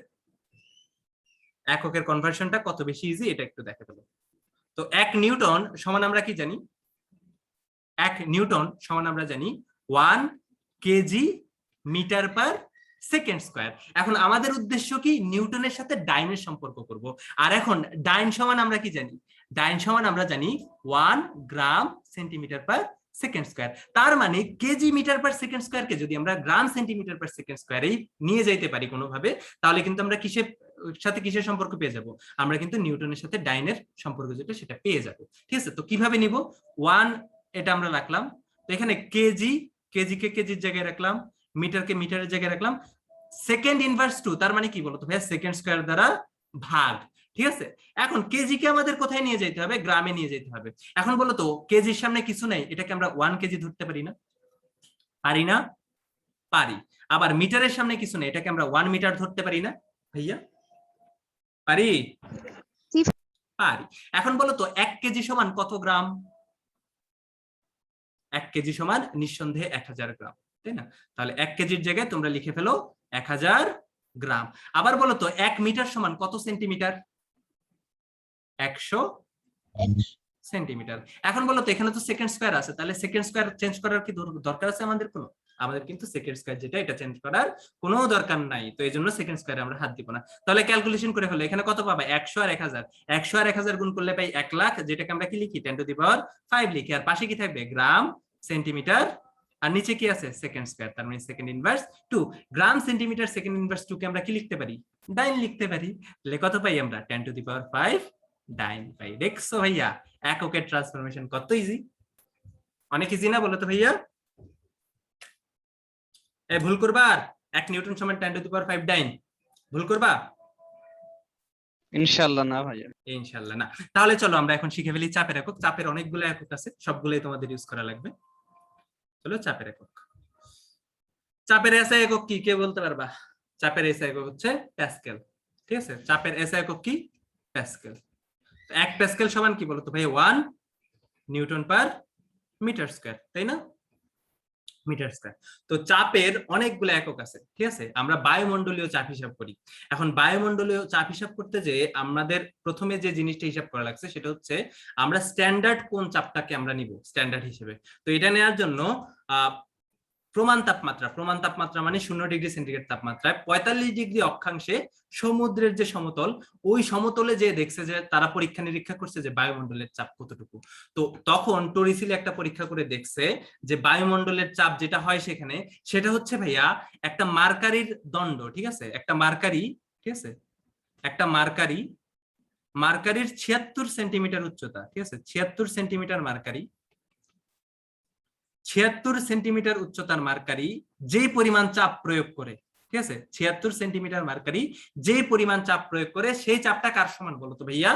এককের কনভার্সনটা কত বেশি ইজি এটা একটু দেখে ফেলো। তো 1 নিউটন সমান আমরা কি জানি? 1 নিউটন সমান আমরা জানি 1 KG metre per second square. এখন আমাদের উদ্দেশ্য কি? নিউটনের সাথে ডাইনের সম্পর্ক করব। আর এখন ডাইন সমান আমরা কি জানি? ডাইন সমান আমরা জানি 1 গ্রাম সেন্টিমিটার পার সেকেন্ড স্কয়ার। তার মানে কেজি মিটার পার সেকেন্ড স্কয়ারকে যদি আমরা গ্রাম সেন্টিমিটার পার সেকেন্ড স্কয়ারেই নিয়ে যাইতে পারি কোনোভাবে, তাহলে কিন্তু আমরা কিসের সম্পর্ক পেয়ে যাব? আমরা কিন্তু নিউটনের সাথে ডাইনের সম্পর্ক যেটা সেটা পেয়ে যাব, ঠিক আছে? তো কিভাবে নিব? 1 এটা আমরা রাখলাম, তো এখানে কেজিকে কেজির জায়গায় রাখলাম, মিটারকে মিটারের জায়গায় রাখলাম। সেকেন্ড ইনভার্স 2, তার মানে কি বলতো ভাইয়া? সেকেন্ড স্কয়ার দ্বারা ভাগ, ঠিক আছে? এখন কেজিকে আমাদের কোথায় নিয়ে যেতে হবে? গ্রামে নিয়ে যেতে হবে। এখন বলো তো কেজির সামনে কিছু নেই, এটাকে আমরা 1 কেজি ধরতে পারি না? পারি না? পারি। আবার মিটারের সামনে কিছু নেই, এটাকে আমরা 1 মিটার ধরতে পারি না ভাইয়া? পারি? পারি। এখন বলো তো 1 কেজি সমান কত গ্রাম? 1 কেজি সমান নিঃসন্দেহে 1000 গ্রাম, তাই না? তাহলে 1 কেজির জায়গায় তোমরা লিখে ফেলো 1000 গ্রাম। আবার বলো তো 1 মিটার সমান কত সেন্টিমিটার? 100 সেন্টিমিটার। এখন বলো তো এখানে তো সেকেন্ড স্কয়ার আছে, তাহলে সেকেন্ড স্কয়ার চেঞ্জ করার কি দরকার আছে আমাদের কোনো? আমাদের কিন্তু সেকেন্ড স্কয়ার যেটা এটা চেঞ্জ করার কোনো দরকার নাই, তো এইজন্য সেকেন্ড স্কয়ারে আমরা হাত দিব না। তাহলে ক্যালকুলেশন করে ফেলো, এখানে কত পাবা? 100 আর 1000। 100 আর 1000 গুণ করলে পাই 1 লাখ, যেটাকে আমরা কি লিখি? 10⁵ লিখি। আর পাশে কি থাকবে? গ্রাম সেন্টিমিটার, আর নিচে কি আছে? সেকেন্ড স্কয়ার, তার মানে সেকেন্ড ইনভার্স 2। গ্রাম সেন্টিমিটার সেকেন্ড ইনভার্স 2 কে আমরা কি লিখতে পারি? ডাইন লিখতে পারি। তাহলে কত পাই আমরা? 10⁵ ডাইন পাই। দেখছো ভাইয়া এককের ট্রান্সফরমেশন কত ইজি? অনেক ইজি না বলো তো ভাইয়া? ভুল করবা? 1 নিউটন সমান 10⁵ ডাইন ভুল করবা? ইনশাআল্লাহ না ভাইয়া। ইনশাআল্লাহ না। তাহলে চলো আমরা এখন শিখে ফেলি চাপের একক। চাপের অনেকগুলো একক আছে, সবগুলোই তোমাদের ইউজ করা লাগবে। চলো চাপের একক। চাপের এসআই একক কি কে বলতে পারবা? চাপের এসআই একক হচ্ছে প্যাসকেল, ঠিক আছে? চাপের এসআই একক কি? প্যাসকেল। 1 প্যাসকেল সমান কি বলতো ভাই? 1 নিউটন পার মিটার স্কয়ার, তাই না? Metre square. তো চাপের অনেকগুলো একক আছে, ঠিক আছে? আমরা বায়ুমণ্ডলীয় চাপ হিসাব করি। এখন বায়ুমণ্ডলীয় চাপ হিসাব করতে যে আমাদের প্রথমে যে জিনিসটা হিসাব করা লাগছে সেটা হচ্ছে আমরা স্ট্যান্ডার্ড কোন চাপটাকে আমরা নিব স্ট্যান্ডার্ড হিসেবে। তো এটা নেওয়ার জন্য প্রমাণ তাপমাত্রা মানে 0 ডিগ্রি সেন্টিগ্রেড তাপমাত্রায় 45 ডিগ্রি অক্ষাংশে সমুদ্রের যে সমতল, ওই সমতলে যে দেখছে যে তারা পরীক্ষা নিরীক্ষা করছে যে বায়ুমণ্ডলের চাপ কতটুকু। তো তখন টরিসিল একটা পরীক্ষা করে দেখছে যে বায়ুমণ্ডলের চাপ যেটা হয় সেখানে সেটা হচ্ছে ভাইয়া একটা মার্কারির দণ্ড, ঠিক আছে? একটা মার্কারি, ঠিক আছে? একটা মার্কারির 76 সেন্টিমিটার উচ্চতা, ঠিক আছে? 76 সেন্টিমিটার মার্কারি, 76 সেন্টিমিটার উচ্চতার মার্কারি যে পরিমাণ চাপ প্রয়োগ করে, ঠিক আছে? 76 সেন্টিমিটার মার্কারি যে পরিমাণ চাপ প্রয়োগ করে সেই চাপটা কার সমান বলতো ভাইয়া?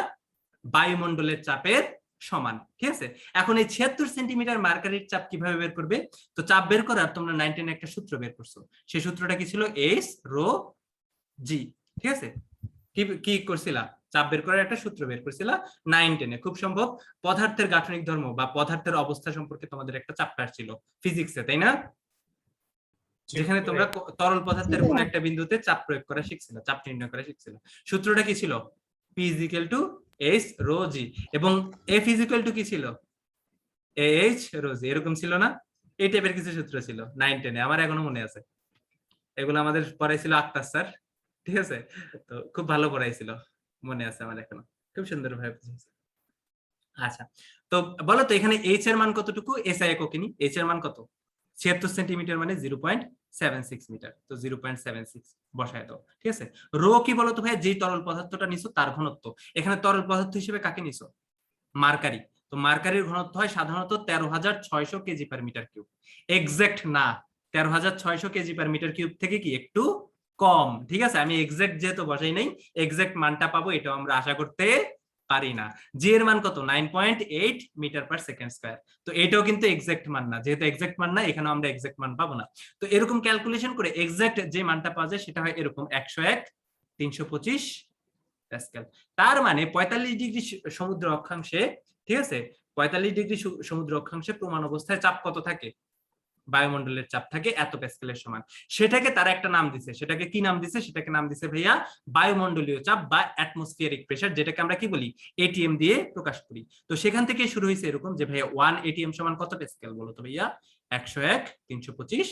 বায়ুমণ্ডলের চাপের সমান, ঠিক আছে? এখন এই 76 সেন্টিমিটার মার্কারির চাপ কিভাবে বের করবে? তো চাপ বের করার তোমরা 9-10 একটা সূত্র বের করছো। সেই সূত্রটা কি ছিল? H রো জি, ঠিক আছে? কি করছিলা? চাপ বের করার একটা সূত্র বের করছিলা 9-10 এ। খুব সম্ভব পদার্থের গাঠনিক ধর্ম বা পদার্থের অবস্থা সম্পর্কে তোমাদের একটা চ্যাপ্টার ছিল ফিজিক্সে, তাই না? যেখানে তোমরা তরল পদার্থের কোন একটা বিন্দুতে চাপ প্রয়োগ করা শিখছিল, চাপ নির্ণয় করা শিখছিল। সূত্রটা কি ছিল? P = H রো জি, এবং F = কি ছিল? AH রো জি, এরকম ছিল না? এই টাইপের কিছু সূত্র ছিল 9-10 এ, আমার এখনো মনে আছে। এগুলো আমাদের পড়াইছিল আক্তার স্যার, ঠিক আছে? তো খুব ভালো পড়াইছিল, মনে আছে আমার এখনো, খুব সুন্দর ভাবে বুঝেছি। আচ্ছা, তো বলো তো এখানে H এর মান কতটুকু? SI একক নি, H এর মান কত? 76 সেন্টিমিটার মানে 0.76 মিটার। তো 0.76 বসায় দাও, ঠিক আছে? রো কি বলো তো ভাই? যে তরল পদার্থটা নিছো তার ঘনত্ব। এখানে তরল পদার্থ হিসেবে কাকে নিছো? মার্কারি। তো মার্কারির ঘনত্ব হয় সাধারণত 13,600 KG per metre cube. Exact না, 13,600 কেজি পার মিটার কিউব থেকে কি একটু কম, ঠিক আছে? আমি এক্সাক্ট যেহেতু বসাই নাই, এক্সাক্ট মানটা পাবো এটাও আমরা আশা করতে পারি না। জি এর মান কত? 9.8 মিটার পার সেকেন্ড স্কয়ার। তো এটাও কিন্তু এক্সাক্ট মান না, যেহেতু এক্সাক্ট মান না এখানে আমরা এক্সাক্ট মান পাবো না। তো এরকম ক্যালকুলেশন করে এক্সাক্ট যে মানটা পাওয়া যায় সেটা হয় এরকম 101/325 প্যাসকেল। তার মানে 45 ডিগ্রি সমুদ্র অক্ষাংশে, ঠিক আছে? 45 ডিগ্রি সমুদ্র অক্ষাংশে প্রমাণ অবস্থায় চাপ কত থাকে? বায়ুমণ্ডলের চাপ থাকে এত প্যাসকেলের সমান। সেটাকে তারা একটা নাম দিছে, সেটাকে কি নাম দিছে? সেটাকে নাম দিছে ভাইয়া বায়ুমণ্ডলীয় চাপ বা অ্যাটমসফিয়ারিক প্রেসার, যেটাকে আমরা কি বলি? এটিএম দিয়ে প্রকাশ করি। তো সেখান থেকে শুরু হয়েছে এরকম যে ভাইয়া 1 এটিএম সমান কত প্যাসকেল বলো তো ভাইয়া? 101/325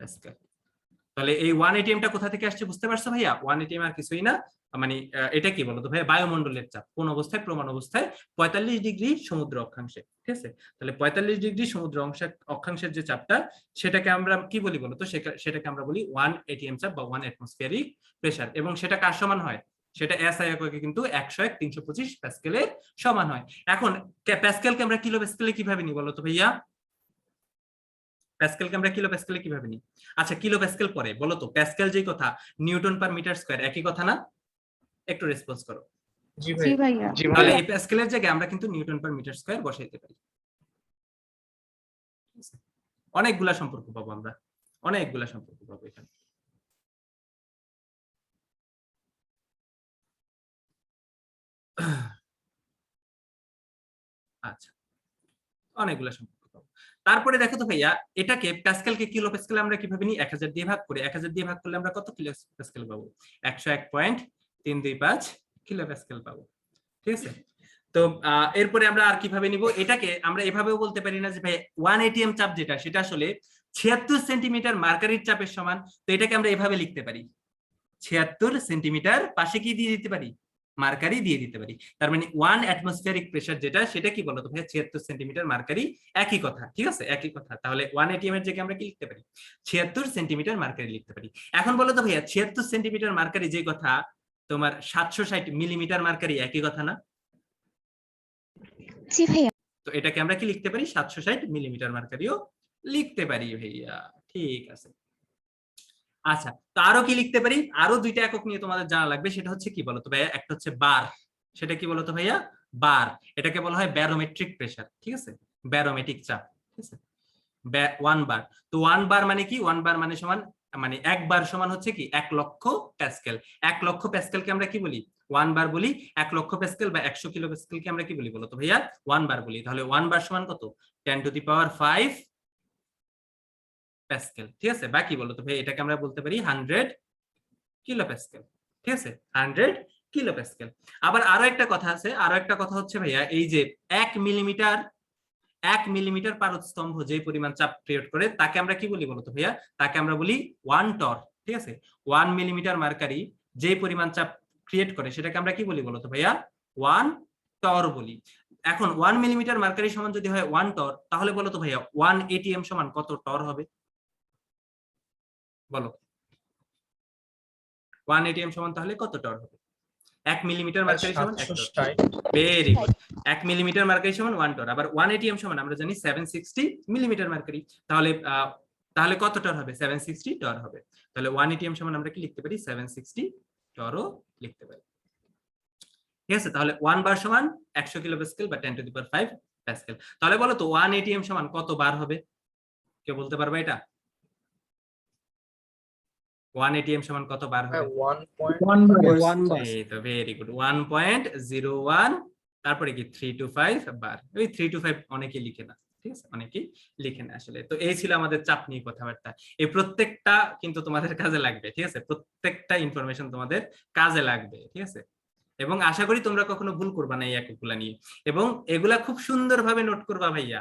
প্যাসকেল। তাহলে এই 1 এটিএমটা কোথা থেকে আসছে বুঝতে পারছো ভাইয়া? 1 এটিএম আর কিছুই না, মানে এটা কি বলতো ভাইয়া? বায়ুমণ্ডলের চাপ কোন অবস্থায়? প্রমাণ অবস্থায় 45 ডিগ্রি সমুদ্র অক্ষাংশে, ঠিক আছে? তাহলে 45 ডিগ্রি সমুদ্র অক্ষাংশের যে চাপটা সেটাকে আমরা কি বলি বলতো? সেটাকে আমরা বলি 1 এটিএম চাপ বা 1 অ্যাটমসফিয়ারিক প্রেসার। এবং সেটা কার সমান হয়? সেটা এসআই এককে কিন্তু 101/325 প্যাসকেলের সমান হয়। এখন প্যাসকেলকে আমরা কিলো প্যাসকেলে কিভাবে নিই বলতো ভাইয়া? প্যাসকেলকে আমরা কিলো প্যাসকেলে কিভাবে নিই? আচ্ছা, কিলো প্যাসকেল পরে বলো তো, প্যাসকেল যেই কথা, নিউটন পার মিটার স্কয়ার একই কথা না? একটু রেসপন্স করো। জি ভাইয়া। তাহলে এই প্যাসকেলের জায়গায় আমরা কিন্তু নিউটন পার মিটার স্কয়ার বসাইতে পারি। অনেকগুলা সম্পর্ক পাবো আমরা, অনেকগুলা সম্পর্ক পাবো এখানে। আচ্ছা, অনেকগুলা সম্পর্ক পাবো। তারপরে দেখো তো ভাইয়া, এটাকে প্যাসকেলকে কিলো প্যাসকেলে আমরা কিভাবে নিই? 1000 দিয়ে ভাগ করে। 1000 দিয়ে ভাগ করলে আমরা কত কিলো প্যাসকেল পাবো? 101.325 কিলো প্যাসকেল পাবো, ঠিক আছে? তো এরপরে আমরা আর কিভাবে নিব? এটাকে আমরা এভাবেও বলতে পারি না যে ভাই 1 এটিএম চাপ যেটা সেটা আসলে 76 সেন্টিমিটার মার্কারির চাপের সমান। তো এটাকে আমরা এভাবে লিখতে পারি, 76 সেন্টিমিটার পাশে কি দিয়ে দিতে পারি? মার্কারি দিয়ে দিতে পারি। তার মানে 1 অ্যাটমসফিয়ারিক প্রেসার যেটা সেটা কি বলতো ভাই? 76 সেন্টিমিটার মার্কারি, একই কথা, ঠিক আছে? একই কথা। তাহলে 1 এটিএম এর জায়গায় আমরা কি লিখতে পারি? 76 সেন্টিমিটার মার্কারি লিখতে পারি। এখন বলো তো ভাইয়া 76 সেন্টিমিটার মার্কারি যে কথা, তোমার 760 মিলিমিটার মার্কারি একই কথা না? জি ভাইয়া। তো এটাকে আমরা কি লিখতে পারি? 760 মিলিমিটার মার্কারিও লিখতে পারি ভাইয়া, ঠিক আছে। আচ্ছা, তো আরো কি লিখতে পারি? আরো দুইটা একক নিয়ে তোমাদের জানা লাগবে, সেটা হচ্ছে কি বলতো ভাইয়া? একটা হচ্ছে বার। সেটা কি বলতো ভাইয়া? বার। এটাকে বলা হয় ব্যারোমেট্রিক প্রেসার, ঠিক আছে? ব্যারোমেট্রিক চাপ, ঠিক আছে? 1 বার। তো 1 বার মানে কি? 1 বার মানে সমান, মানে 1 বার সমান হচ্ছে কি? 1 লক্ষ প্যাসকেল। 1 লক্ষ প্যাসকেলকে আমরা কি বলি? 1 বার বলি। 1 লক্ষ প্যাসকেল বা 100 কিলো প্যাসকেলকে আমরা কি বলি বলতো ভাইয়া? 1 বার বলি। তাহলে 1 বার সমান কত? 10⁵ প্যাসকেল। ঠিক আছে, বাকি বলো তো ভাই এটাকে আমরা বলতে পারি 100 কিলো প্যাসকেল। ঠিক আছে, 100 কিলো প্যাসকেল। আবার আরো একটা কথা আছে, আরো একটা কথা হচ্ছে ভাইয়া, এই যে 1 মিলিমিটার পারদ স্তম্ভ যে পরিমাণ চাপ ক্রিয়েট করে তাকে আমরা কি বলি বলতো ভাইয়া? তাকে আমরা বলি 1 টর। ঠিক আছে, 1 মিলিমিটার মার্কারি যে পরিমাণ চাপ ক্রিয়েট করে সেটাকে আমরা কি বলি বলতো ভাইয়া? 1 টর বলি। এখন 1 মিলিমিটার মার্কারি সমান যদি হয় 1 টর, তাহলে বলো তো ভাইয়া 1 এটিএম সমান কত টর হবে? বলো, 1 এটিএম সমান তাহলে কত টর হবে? 1 মিলিমিটার মার্কারি সমান 1 টর। ভেরি গুড, 1 মিলিমিটার মার্কারি সমান 1 টর। আবার 1 এটিএম সমান আমরা জানি 760 মিলিমিটার মার্কারি। তাহলে কত টর হবে? 760 টর হবে। তাহলে 1 এটিএম সমান আমরা কি লিখতে পারি? 760 টরও লিখতে পারি। ঠিক আছে, তাহলে 1 বার সমান 100 কিলো প্যাসকেল বা 10 টু দি পাওয়ার 5 প্যাসকেল। তাহলে বলো তো 1 এটিএম সমান কত বার হবে? কেউ বলতে পারবে এটা? 1 এটিএম সমান কত বার হবে? 1 এই তো ভেরি গুড, 1.01। তারপরে কি 3 to 5 বার। ওই 3 to 5 অনেকেই লিখে না। ঠিক আছে, অনেকেই লিখে না আসলে। তো এই ছিল আমাদের চাপ নিয়ে কথাবার্তা। এই প্রত্যেকটা কিন্তু তোমাদের কাজে লাগবে। ঠিক আছে, প্রত্যেকটা ইনফরমেশন তোমাদের কাজে লাগবে। ঠিক আছে, এবং আশা করি তোমরা কখনো ভুল করবা না এই এককগুলা নিয়ে, এবং এগুলা খুব সুন্দরভাবে নোট করবা ভাইয়া।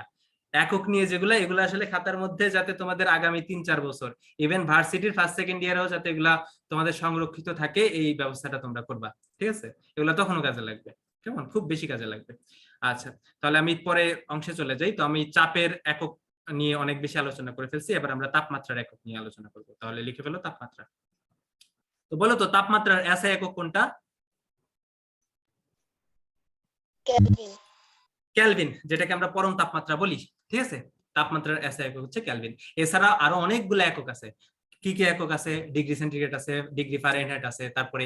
একক নিয়ে যেগুলা, এগুলা আসলে খাতার মধ্যে যাতে তোমাদের আগামী 3-4 বছর ইভেন ভার্সিটির ফার্স্ট সেকেন্ড ইয়ারেও যাতে এগুলা তোমাদের সংরক্ষিত থাকে, এই ব্যবস্থাটা তোমরা করবা। ঠিক আছে, এগুলা তখনও কাজে লাগবে, কেমন? খুব বেশি কাজে লাগবে। আচ্ছা, তাহলে আমি পরে অংশে চলে যাই। তো আমি চাপের একক নিয়ে অনেক বেশি আলোচনা করে ফেলছি, এবার আমরা তাপমাত্রার একক নিয়ে আলোচনা করবো। তাহলে লিখে ফেলো তাপমাত্রা। তো বলো তো তাপমাত্রার এসআই একক কোনটা? কেলভিন, যেটাকে আমরা পরম তাপমাত্রা বলি। ঠিক আছে, তাপমাত্রার এসআই একক হচ্ছে কেলভিন। এছাড়া আরো অনেকগুলো একক আছে। কি কি একক আছে? ডিগ্রি সেন্টিগ্রেড আছে, ডিগ্রি ফারেনহাইট আছে, তারপরে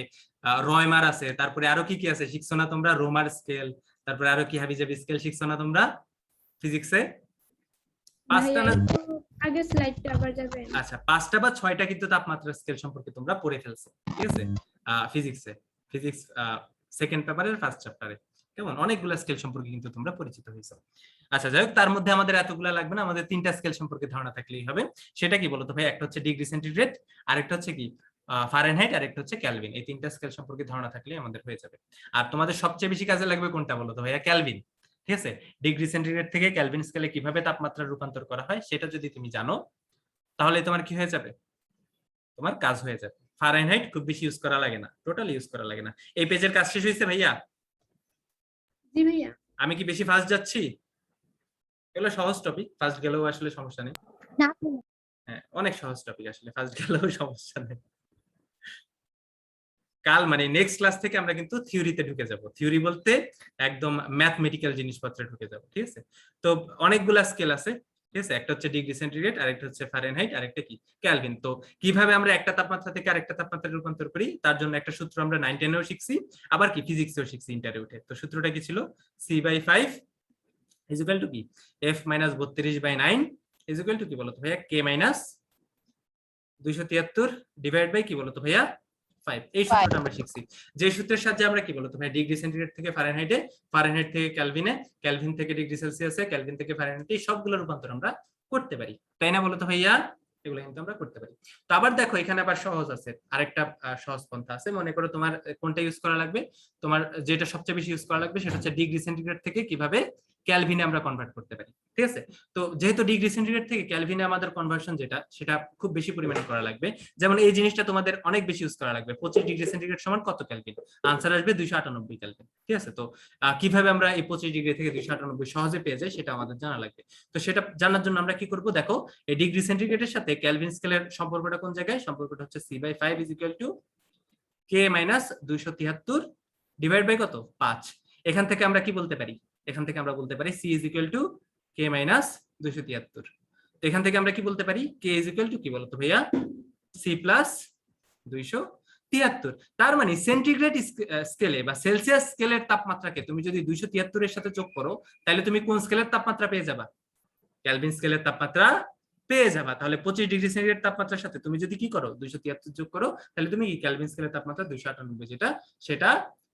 রয়মার আছে, তারপরে আরো কি কি আছে শিখছো না তোমরা? রোমার স্কেল, তারপরে আরো কি হাবিজাবি স্কেল শিখছো না তোমরা ফিজিক্সে? 5টা না? আগের স্লাইডটা আবার যাবেন। আচ্ছা, 5টা বা 6টা কিন্তু তাপমাত্রা স্কেল সম্পর্কে তোমরা পড়ে ফেলছো। ঠিক আছে, ফিজিক্সে, ফিজিক্স সেকেন্ড পেপারের ফার্স্ট চ্যাপ্টারে। কেমন? অনেকগুলো স্কেল সম্পর্কে কিন্তু তোমরা পরিচিত হয়েছো। আচ্ছা, যাই হোক, তার মধ্যে আমাদের এতগুলা লাগবে না, আমাদের 3টা স্কেল সম্পর্কে ধারণা থাকলেই হবে। সেটা কি বলতো ভাই? একটা হচ্ছে ডিগ্রি সেন্টিগ্রেড, আরেকটা হচ্ছে কি ফারেনহাইট, আর একটা হচ্ছে কেলভিন। এই 3টা স্কেল সম্পর্কে ধারণা থাকলে আমাদের হয়ে যাবে। আর তোমাদের সবচেয়ে বেশি কাজে লাগবে কোনটা বলো তো ভাইয়া? কেলভিন। ঠিক আছে, ডিগ্রি সেন্টিগ্রেড থেকে কেলভিন স্কেলে কিভাবে তাপমাত্রা রূপান্তর করা হয় সেটা যদি তুমি জানো, তাহলে তোমার কি হয়ে যাবে? তোমার কাজ হয়ে যাবে। ফারেনহাইট খুব বেশি ইউজ করা লাগে না, টোটালি ইউজ করা লাগে না। এই পেজের কাজ শেষ হয়েছে ভাইয়া? জি ভাইয়া। আমি কি বেশি ফাস্ট যাচ্ছি? এগুলো সহজ টপিক, ফাস্ট গেলেও আসলে সমস্যা নেই। না, হ্যাঁ, অনেক সহজ টপিক, আসলে ফাস্ট গেলেও সমস্যা নেই। কাল মানে নেক্সট ক্লাস থেকে আমরা কিন্তু থিওরিতে ঢুকে যাব। থিওরি বলতে একদম ম্যাথমেটিক্যাল জিনিসপত্রে ঢুকে যাব। ঠিক আছে, তো অনেকগুলা স্কেল আছে। ঠিক আছে, একটা হচ্ছে ডিগ্রি সেন্টিগ্রেড, আরেকটা হচ্ছে ফারেনহাইট, আরেকটা কি কেলভিন। তো কিভাবে আমরা একটা তাপমাত্রা থেকে আরেকটা তাপমাত্রায় রূপান্তর করি তার জন্য একটা সূত্র আমরা 9-10-এও শিখছি, আবার কি ফিজিক্সেও শিখছি ইন্টারে উঠে। তো সূত্রটা কি ছিল? c/5 ইজ ইকুয়াল টু কি f - 32/9 ইজ ইকুয়াল টু কি বলতো ভাইয়া? k - 273 ডিভাইড বাই কি বলতো ভাইয়া? 5। এই সূত্রটা আমরা শিখছি, যে সূত্রের সাহায্যে আমরা কি বলতো ভাই? ডিগ্রি সেন্টিগ্রেড থেকে ফারেনহাইটে, ফারেনহাইট থেকে কেলভিনে, কেলভিন থেকে ডিগ্রি সেলসিয়াসে, কেলভিন থেকে ফারেনহাইটে, এই সবগুলো রূপান্তর আমরা করতে পারি, তাই না বলতো ভাইয়া? এগুলো কিন্তু আমরা করতে পারি। তো আবার দেখো, এখানে আবার সহজ আছে, আরেকটা সহজ পন্থা আছে। মনে করো তোমার কোনটা ইউজ করা লাগবে? তোমার যেটা সবচেয়ে বেশি ইউজ করা লাগবে সেটা হচ্ছে ডিগ্রি সেন্টিগ্রেড থেকে কিভাবে কেলভিনে আমরা কনভার্ট করতে পারি। ঠিক আছে, তো যেহেতু ডিগ্রি সেন্টিগ্রেড থেকে কেলভিনে আমাদের কনভার্সন সেটা খুব বেশি পরিমাণে করা লাগবে। যেমন এই জিনিসটা তোমাদের অনেক বেশি ইউজ করা লাগবে। 25 ডিগ্রি সেন্টিগ্রেড সমান কত কেলভিন? আনসার আসবে 298 কেলভিন। ঠিক আছে, তো কিভাবে আমরা এই 25 ডিগ্রি থেকে 298 সহজে পেয়ে যাই সেটা আমাদের জানা লাগবে। তো সেটা জানার জন্য আমরা কি করব? দেখো, এই ডিগ্রি সেন্টিগ্রেডের সাথে কেলভিন স্কেলের সম্পর্কটা কোন জায়গায়? সম্পর্কটা হচ্ছে c/5 is equal to k - 273 divide by কত? 5। এখান থেকে আমরা কি বলতে পারি? এখান থেকে আমরা বলতে পারি c is equal to k - 273। তো এখান থেকে আমরা কি বলতে পারি? k ইজ ইকুয়াল টু কি বলতো ভাইয়া? c plus 273। তার মানে সেন্টিগ্রেড স্কেলে বা সেলসিয়াস স্কেলের তাপমাত্রাকে তুমি যদি 273 এর সাথে যোগ করো, তাহলে তুমি কোন স্কেলের তাপমাত্রা পেয়ে যাবা? কেলভিন স্কেলের তাপমাত্রা পেয়ে যাবা। তাহলে 25 ডিগ্রি সেন্টিগ্রেড তাপমাত্রার সাথে তুমি যদি কি করো? 273 যোগ করো, তাহলে তুমি কেলভিন স্কেলের তাপমাত্রা 298 যেটা, সেটা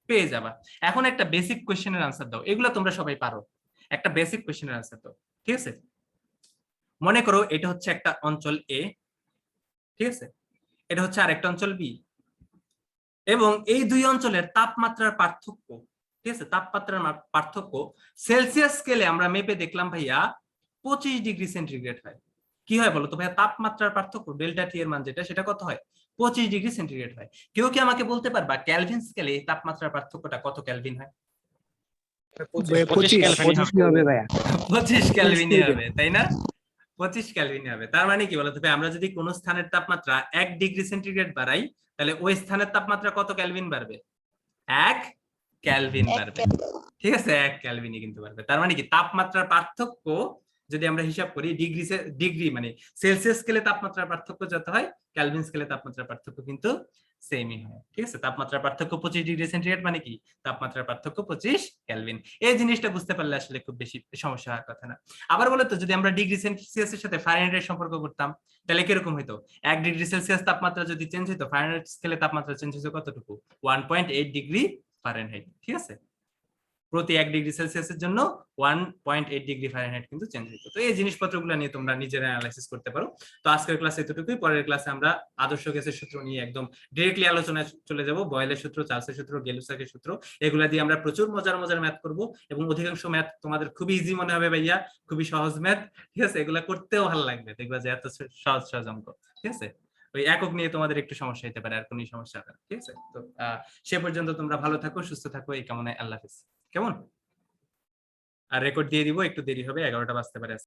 পেয়ে যাবা। এখন একটা বেসিক কোশ্চেনের আনসার দাও। এগুলো তোমরা সবাই পারো, একটা বেসিক কোশ্চেনের আনসার দাও। ঠিক আছে, মনে করো এটা হচ্ছে একটা অঞ্চল এ, ঠিক আছে, এটা হচ্ছে আরেকটা অঞ্চল বি, এবং এই দুই অঞ্চলের তাপমাত্রার পার্থক্য, ঠিক আছে, তাপমাত্রার পার্থক্য সেলসিয়াস স্কেলে আমরা মেপে দেখলাম ভাইয়া 25 ডিগ্রি সেন্টিগ্রেড হয়। কি হয় বলো তো ভাইয়া? তাপমাত্রার পার্থক্য ডেল্টা টি এর মান যেটা, সেটা কত হয়? 25 ডিগ্রি সেন্টিগ্রেড হয়। কেউ কি আমাকে বলতে পারবা ক্যালভিন স্কেলে এই তাপমাত্রার পার্থক্যটা কত ক্যালভিন হয়? 25 ক্যালভিন হবে ভাইয়া 25 ক্যালভিনই হবে, তাই না? 25 ক্যালভিনই হবে। তার মানে কি বলতো ভাই, আমরা যদি কোনো স্থানের তাপমাত্রা 1 ডিগ্রি সেন্টিগ্রেড বাড়াই, তাহলে ওই স্থানের তাপমাত্রা কত ক্যালভিন বাড়বে? 1 ক্যালভিন বাড়বে, ঠিক আছে, 1 ক্যালভিনই কিন্তু বাড়বে। তার মানে কি তাপমাত্রার পার্থক্য যদি আমরা হিসাব করি ডিগ্রি মানে সেলসিয়াস স্কেলে তাপমাত্রার পার্থক্য যত হয়, ক্যালভিন স্কেলে তাপমাত্রার পার্থক্য কিন্তু সেমই হয়, ঠিক আছে। তাপমাত্রার পার্থক্য 25 ডিগ্রি সেন্টিগ্রেড মানে কি? তাপমাত্রার পার্থক্য 25 ক্যালভিন। এই জিনিসটা বুঝতে পারলে আসলে খুব বেশি সমস্যা হওয়ার কথা না। আবার বলো তো, যদি আমরা ডিগ্রি সেলসিয়াসের সাথে ফারেনহাইটের সম্পর্ক করতাম, তাহলে কিরকম হইতো? 1 ডিগ্রি সেলসিয়াস তাপমাত্রা যদি চেঞ্জ হইতো, ফারেনহাইট স্কেলে তাপমাত্রা চেঞ্জ হইতো কতটুকু? 1.8 ডিগ্রি ফারেনহাইট, ঠিক আছে। প্রতি 1 ডিগ্রি সেলসিয়াসের জন্য 1.8 ডিগ্রি ফারেনহাইট কিন্তু চেঞ্জ হইতো। তো এই জিনিসপত্রগুলো নিয়ে তোমরা নিজেরা অ্যানালাইসিস করতে পারো। তো আজকের ক্লাসে এতটুকুই। পরের ক্লাসে আমরা আদর্শ গ্যাসের সূত্র নিয়ে একদম ডিরেক্টলি আলোচনায় চলে যাব। বয়েলের সূত্র, চার্লসের সূত্র, গেলুসাকের সূত্র, এগুলা দিয়ে আমরা প্রচুর মজার মজার ম্যাথ করব, এবং অধিকাংশ ম্যাথ তোমাদের খুবই ইজি মনে হবে ভাইয়া, খুবই সহজ ম্যাথ, ঠিক আছে। এগুলা করতেও ভালো লাগবে, দেখবা যে এত সহজ সহজ অঙ্ক, ঠিক আছে। ওই একক নিয়ে তোমাদের একটু সমস্যা হতে পারে, আর কোনো সমস্যা হবে না, ঠিক আছে। তো সে পর্যন্ত তোমরা ভালো থাকো, সুস্থ থাকো, এই কামনায় আল্লাহ হাফেজ। কেমন? আর রেকর্ড দিয়ে দিব, একটু দেরি হবে, 11টা বাজতে পারে।